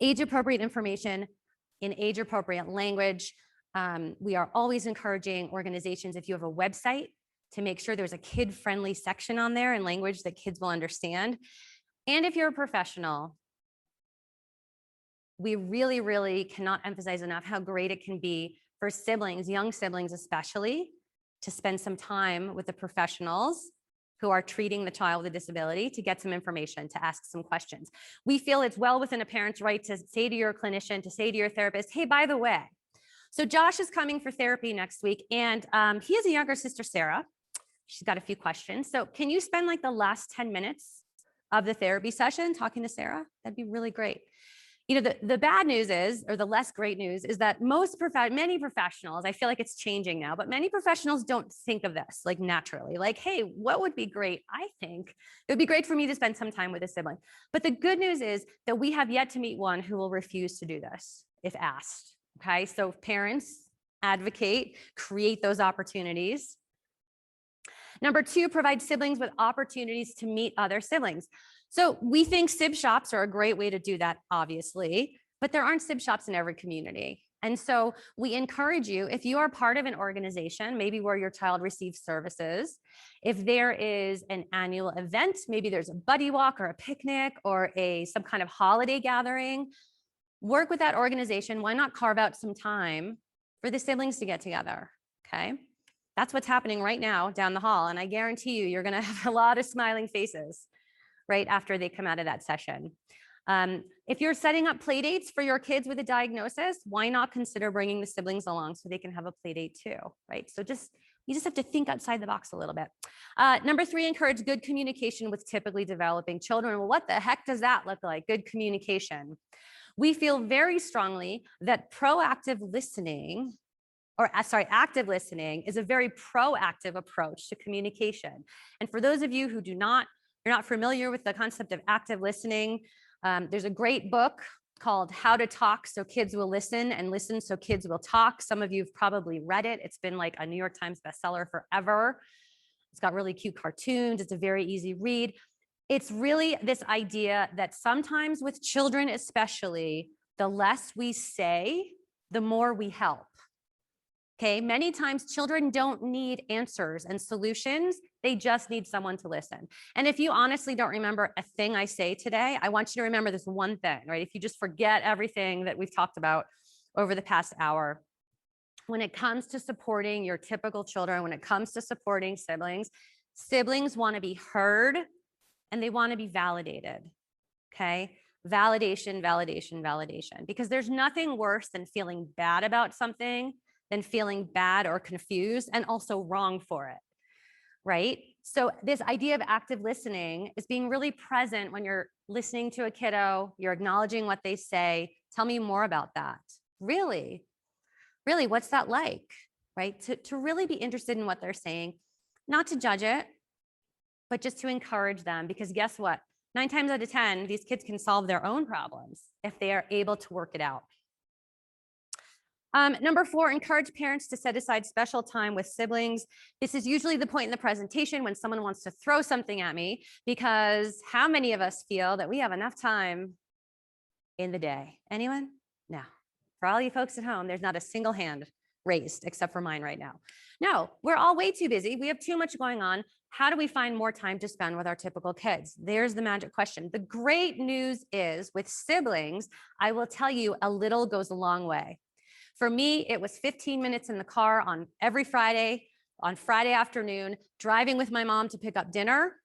Age-appropriate information in age-appropriate language. We are always encouraging organizations, if you have a website, to make sure there's a kid-friendly section on there in language that kids will understand. And if you're a professional, we really, really cannot emphasize enough how great it can be for siblings, young siblings especially, to spend some time with the professionals who are treating the child with a disability to get some information, to ask some questions. We feel it's well within a parent's right to say to your clinician, to say to your therapist, hey, by the way, so Josh is coming for therapy next week, and he has a younger sister, Sarah. She's got a few questions. So can you spend like the last 10 minutes of the therapy session talking to Sarah? That'd be really great. You know, the bad news is, or the less great news, is that many professionals, I feel like it's changing now, but many professionals don't think of this like naturally, like, hey, what would be great? I think it would be great for me to spend some time with a sibling. But the good news is that we have yet to meet one who will refuse to do this if asked. Okay, so parents, advocate, create those opportunities. Number two, provide siblings with opportunities to meet other siblings. So we think sib shops are a great way to do that, obviously, but there aren't sib shops in every community. And so we encourage you, if you are part of an organization, maybe where your child receives services, if there is an annual event, maybe there's a buddy walk or a picnic or some kind of holiday gathering, work with that organization. Why not carve out some time for the siblings to get together? Okay. That's what's happening right now down the hall. And I guarantee you, you're going to have a lot of smiling faces right after they come out of that session. If you're setting up play dates for your kids with a diagnosis, why not consider bringing the siblings along so they can have a play date too, right? So you just have to think outside the box a little bit. Number three, encourage good communication with typically developing children. Well, what the heck does that look like? Good communication. We feel very strongly that active listening is a very proactive approach to communication. And for those of you who you're not familiar with the concept of active listening, there's a great book called How to Talk So Kids Will Listen and Listen So Kids Will Talk. Some of you have probably read it. It's been like a New York Times bestseller forever. It's got really cute cartoons. It's a very easy read. It's really this idea that sometimes with children especially, the less we say, the more we help. Okay, many times children don't need answers and solutions. They just need someone to listen. And if you honestly don't remember a thing I say today, I want you to remember this one thing, right? If you just forget everything that we've talked about over the past hour, when it comes to supporting your typical children, when it comes to supporting siblings, siblings want to be heard and they want to be validated. Okay, validation, validation, validation, because there's nothing worse than feeling bad about something than feeling bad or confused and also wrong for it, right? So this idea of active listening is being really present when you're listening to a kiddo, you're acknowledging what they say. Tell me more about that. Really, what's that like, right? To really be interested in what they're saying, not to judge it, but just to encourage them, because guess what? 9 times out of 10, these kids can solve their own problems if they are able to work it out. Number 4, encourage parents to set aside special time with siblings. This is usually the point in the presentation when someone wants to throw something at me, because how many of us feel that we have enough time in the day? Anyone? No. For all you folks at home, there's not a single hand raised except for mine right now. No, we're all way too busy. We have too much going on. How do we find more time to spend with our typical kids? There's the magic question. The great news is with siblings, I will tell you, a little goes a long way. For me, it was 15 minutes in the car on Friday afternoon, driving with my mom to pick up dinner,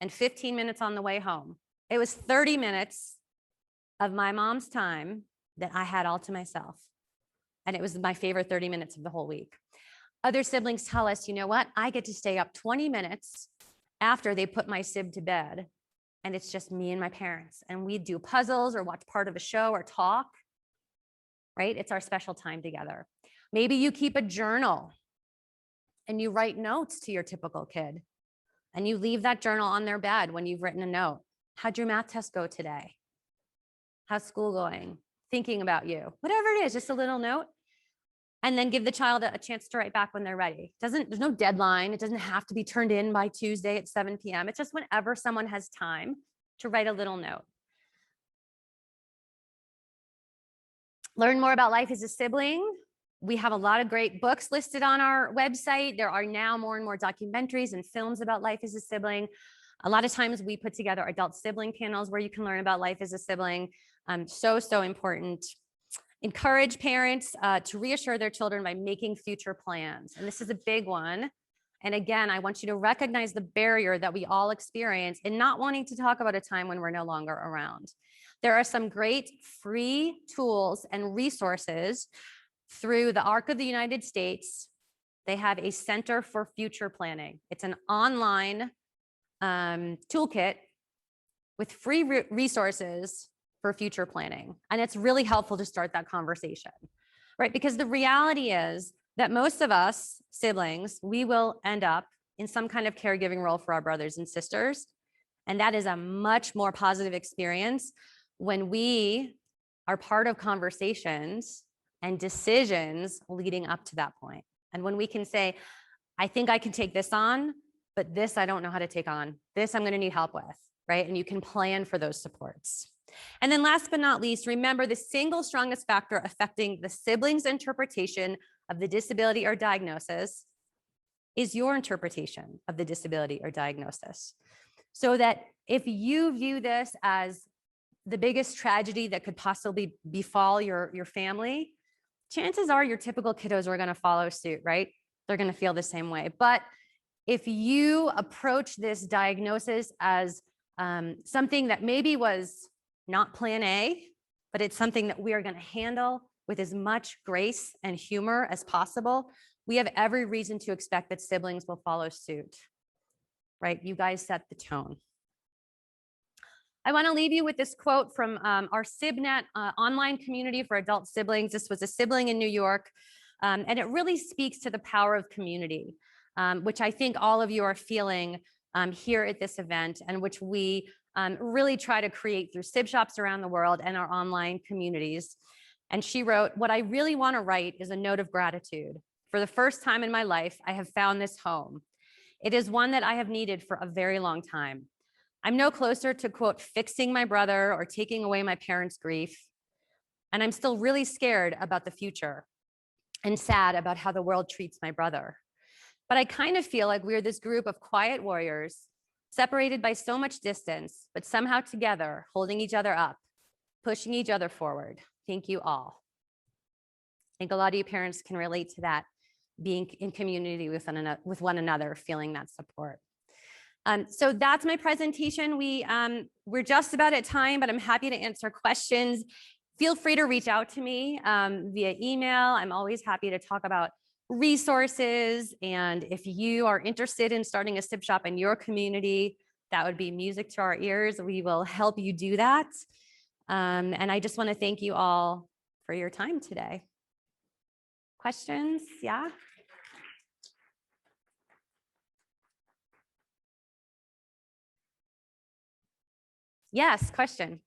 and 15 minutes on the way home. It was 30 minutes of my mom's time that I had all to myself. And it was my favorite 30 minutes of the whole week. Other siblings tell us, you know what? I get to stay up 20 minutes after they put my sib to bed, and it's just me and my parents. And we do puzzles or watch part of a show or talk. Right? It's our special time together. Maybe you keep a journal and you write notes to your typical kid and you leave that journal on their bed when you've written a note. How'd your math test go today? How's school going? Thinking about you, whatever it is, just a little note. And then give the child a chance to write back when they're ready. There's no deadline. It doesn't have to be turned in by Tuesday at 7 p.m. It's just whenever someone has time to write a little note. Learn more about life as a sibling. We have a lot of great books listed on our website. There are now more and more documentaries and films about life as a sibling. A lot of times we put together adult sibling panels where you can learn about life as a sibling. So important. Encourage parents to reassure their children by making future plans. And this is a big one. And again, I want you to recognize the barrier that we all experience in not wanting to talk about a time when we're no longer around. There are some great free tools and resources through the ARC of the United States. They have a Center for Future Planning. It's an online toolkit with free resources for future planning. And it's really helpful to start that conversation, right? Because the reality is that most of us siblings, we will end up in some kind of caregiving role for our brothers and sisters. And that is a much more positive experience when we are part of conversations and decisions leading up to that point. And when we can say, I think I can take this on, but this I don't know how to take on. This I'm going to need help with, right? And you can plan for those supports. And then last but not least, remember the single strongest factor affecting the sibling's interpretation of the disability or diagnosis is your interpretation of the disability or diagnosis. So that if you view this as the biggest tragedy that could possibly befall your family, chances are your typical kiddos are going to follow suit, right? They're going to feel the same way. But if you approach this diagnosis as something that maybe was not plan A, but it's something that we are going to handle with as much grace and humor as possible, we have every reason to expect that siblings will follow suit, right? You guys set the tone. I want to leave you with this quote from our SibNet online community for adult siblings. This was a sibling in New York, and it really speaks to the power of community, which I think all of you are feeling here at this event, and which we really try to create through Sib Shops around the world and our online communities. And she wrote, "What I really want to write is a note of gratitude. For the first time in my life, I have found this home. It is one that I have needed for a very long time. I'm no closer to, quote, fixing my brother or taking away my parents' grief. And I'm still really scared about the future and sad about how the world treats my brother. But I kind of feel like we're this group of quiet warriors, separated by so much distance, but somehow together, holding each other up, pushing each other forward. Thank you all." I think a lot of you parents can relate to that, being in community with one another, feeling that support. So that's my presentation. We're just about at time, but I'm happy to answer questions. Feel free to reach out to me via email. I'm always happy to talk about resources. And if you are interested in starting a Sib Shop in your community, that would be music to our ears. We will help you do that. And I just want to thank you all for your time today. Questions? Yeah. Yes, question.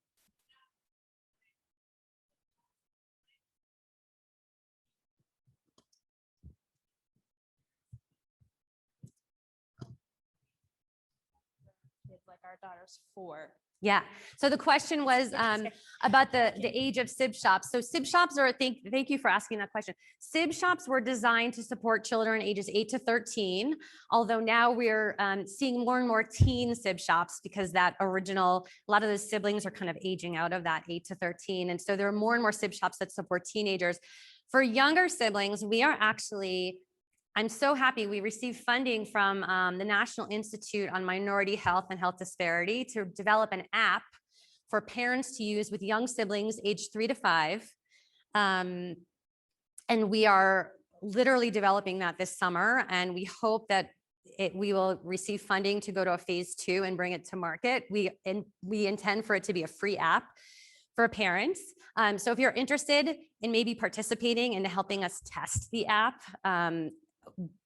Like our daughter's 4. Yeah. So the question was about the age of Sib Shops. So Sib Shops are, thank you for asking that question. Sib Shops were designed to support children ages 8 to 13, although now we're seeing more and more teen Sib Shops because a lot of the siblings are kind of aging out of that 8 to 13. And so there are more and more Sib Shops that support teenagers. For younger siblings, I'm so happy we received funding from the National Institute on Minority Health and Health Disparity to develop an app for parents to use with young siblings aged 3 to 5. And we are literally developing that this summer. And we hope that we will receive funding to go to a phase 2 and bring it to market. We intend for it to be a free app for parents. So if you're interested in maybe participating and helping us test the app,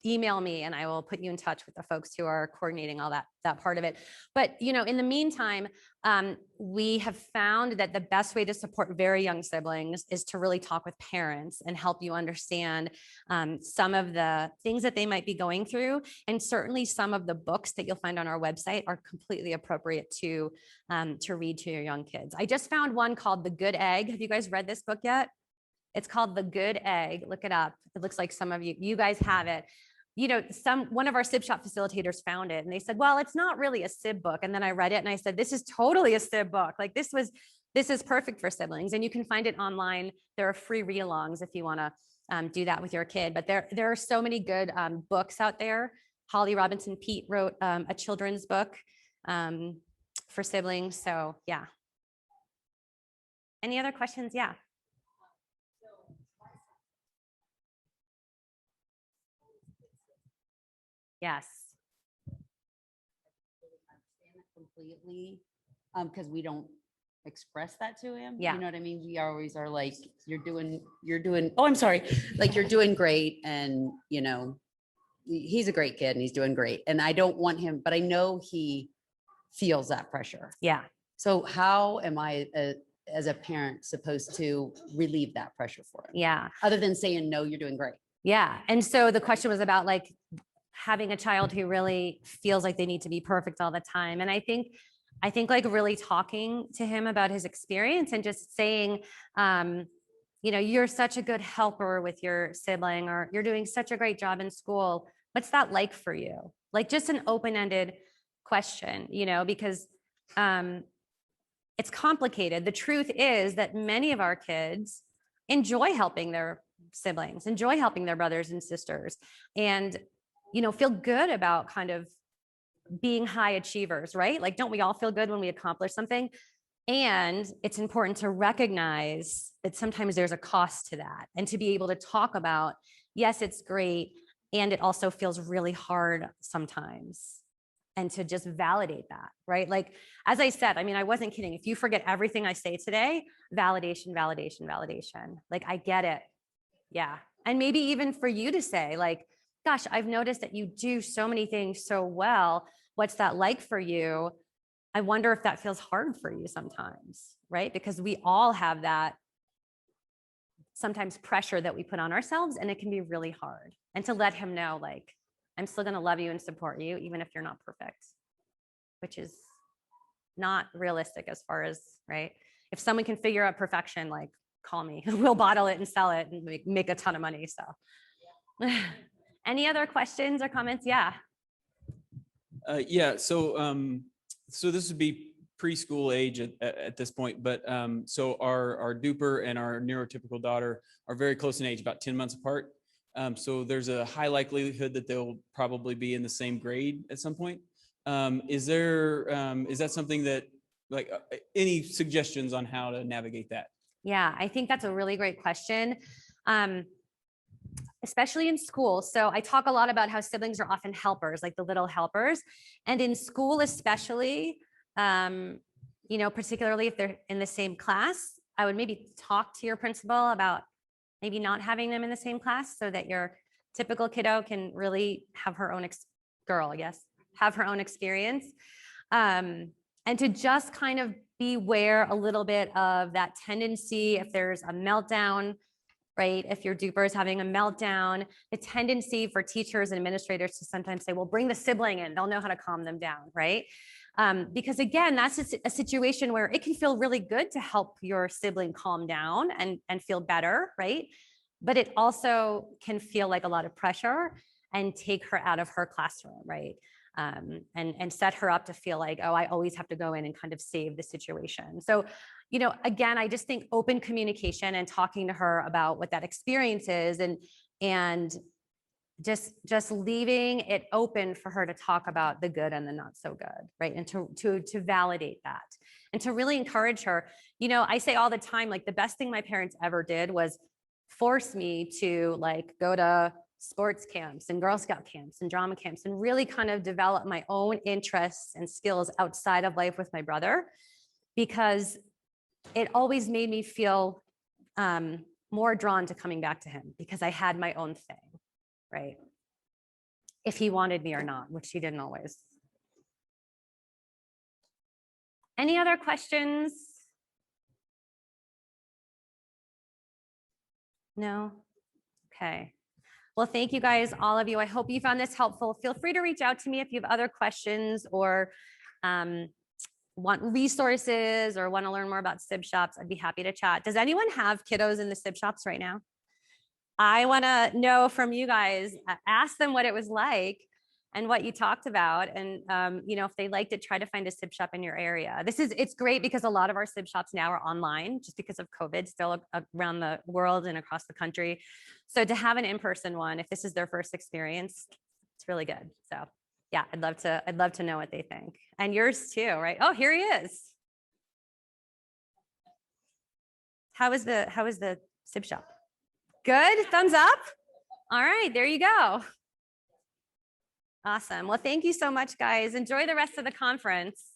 email me and I will put you in touch with the folks who are coordinating all that part of it. But in the meantime, we have found that the best way to support very young siblings is to really talk with parents and help you understand some of the things that they might be going through. And certainly some of the books that you'll find on our website are completely appropriate to read to your young kids. I just found one called The Good Egg. Have you guys read this book yet? It's called The Good Egg. Look it up. It looks like some of you guys have it. You know, one of our Sib Shop facilitators found it and they said, well, it's not really a Sib book. And then I read it and I said, this is totally a Sib book. Like this is perfect for siblings, and you can find it online. There are free read-alongs if you want to do that with your kid. But there are so many good books out there. Holly Robinson Pete wrote a children's book for siblings. So yeah. Any other questions? Yeah. Yes. Completely, because we don't express that to him. Yeah. You know what I mean? We always are like, you're doing, oh, I'm sorry. Like you're doing great. And you know, he's a great kid and he's doing great. And I don't want him, but I know he feels that pressure. Yeah. So how am I as a parent supposed to relieve that pressure for him? Yeah. Other than saying, no, you're doing great. Yeah. And so the question was about like having a child who really feels like they need to be perfect all the time. And I think like really talking to him about his experience and just saying, you know, you're such a good helper with your sibling, or you're doing such a great job in school. What's that like for you? Like just an open-ended question, you know, because it's complicated. The truth is that many of our kids enjoy helping their siblings, enjoy helping their brothers and sisters, and, you know, feel good about kind of being high achievers, right? Like, don't we all feel good when we accomplish something? And it's important to recognize that sometimes there's a cost to that, and to be able to talk about, yes, it's great. And it also feels really hard sometimes. And to just validate that, right? Like, as I said, I mean, I wasn't kidding. If you forget everything I say today, validation, validation, validation. Like, I get it. Yeah. And maybe even for you to say like, gosh, I've noticed that you do so many things so well. What's that like for you? I wonder if that feels hard for you sometimes, right? Because we all have that sometimes pressure that we put on ourselves, and it can be really hard. And to let him know, like, I'm still going to love you and support you, even if you're not perfect, which is not realistic as far as, right? If someone can figure out perfection, like, call me, we'll bottle it and sell it and make a ton of money. So any other questions or comments? Yeah. Yeah, so this would be preschool age at this point, but so our duper and our neurotypical daughter are very close in age, about 10 months apart. So there's a high likelihood that they'll probably be in the same grade at some point. Is that something that, like, any suggestions on how to navigate that? Yeah, I think that's a really great question. Especially in school. So I talk a lot about how siblings are often helpers, like the little helpers. And in school, especially, you know, particularly if they're in the same class, I would maybe talk to your principal about maybe not having them in the same class, so that your typical kiddo can really have her own girl, I guess, have her own experience. And to just kind of beware a little bit of that tendency, if there's a meltdown, right? If your duper is having a meltdown, the tendency for teachers and administrators to sometimes say, well, bring the sibling in, they'll know how to calm them down, right? Because again, that's a situation where it can feel really good to help your sibling calm down and feel better, right? But it also can feel like a lot of pressure and take her out of her classroom, right? And set her up to feel like, oh, I always have to go in and kind of save the situation. So, you know, again, I just think open communication and talking to her about what that experience is, and just leaving it open for her to talk about the good and the not so good, right? And to validate that, and to really encourage her. You know, I say all the time, like, the best thing my parents ever did was force me to, like, go to sports camps and Girl Scout camps and drama camps, and really kind of develop my own interests and skills outside of life with my brother, because it always made me feel more drawn to coming back to him, because I had my own thing, right? If he wanted me or not, which he didn't always. Any other questions? No? Okay. Well, thank you guys, all of you. I hope you found this helpful. Feel free to reach out to me if you have other questions, or want resources or want to learn more about SIB shops, I'd be happy to chat. Does anyone have kiddos in the SIB shops right now? I want to know from you guys, ask them what it was like and what you talked about. And, if they liked it, try to find a SIB shop in your area. It's great because a lot of our SIB shops now are online just because of COVID still around the world and across the country. So to have an in-person one, if this is their first experience, it's really good. So yeah, I'd love to know what they think. And yours too, right? Oh, here he is. How is the SIB shop? Good, thumbs up. All right, there you go. Awesome. Well, thank you so much, guys. Enjoy the rest of the conference.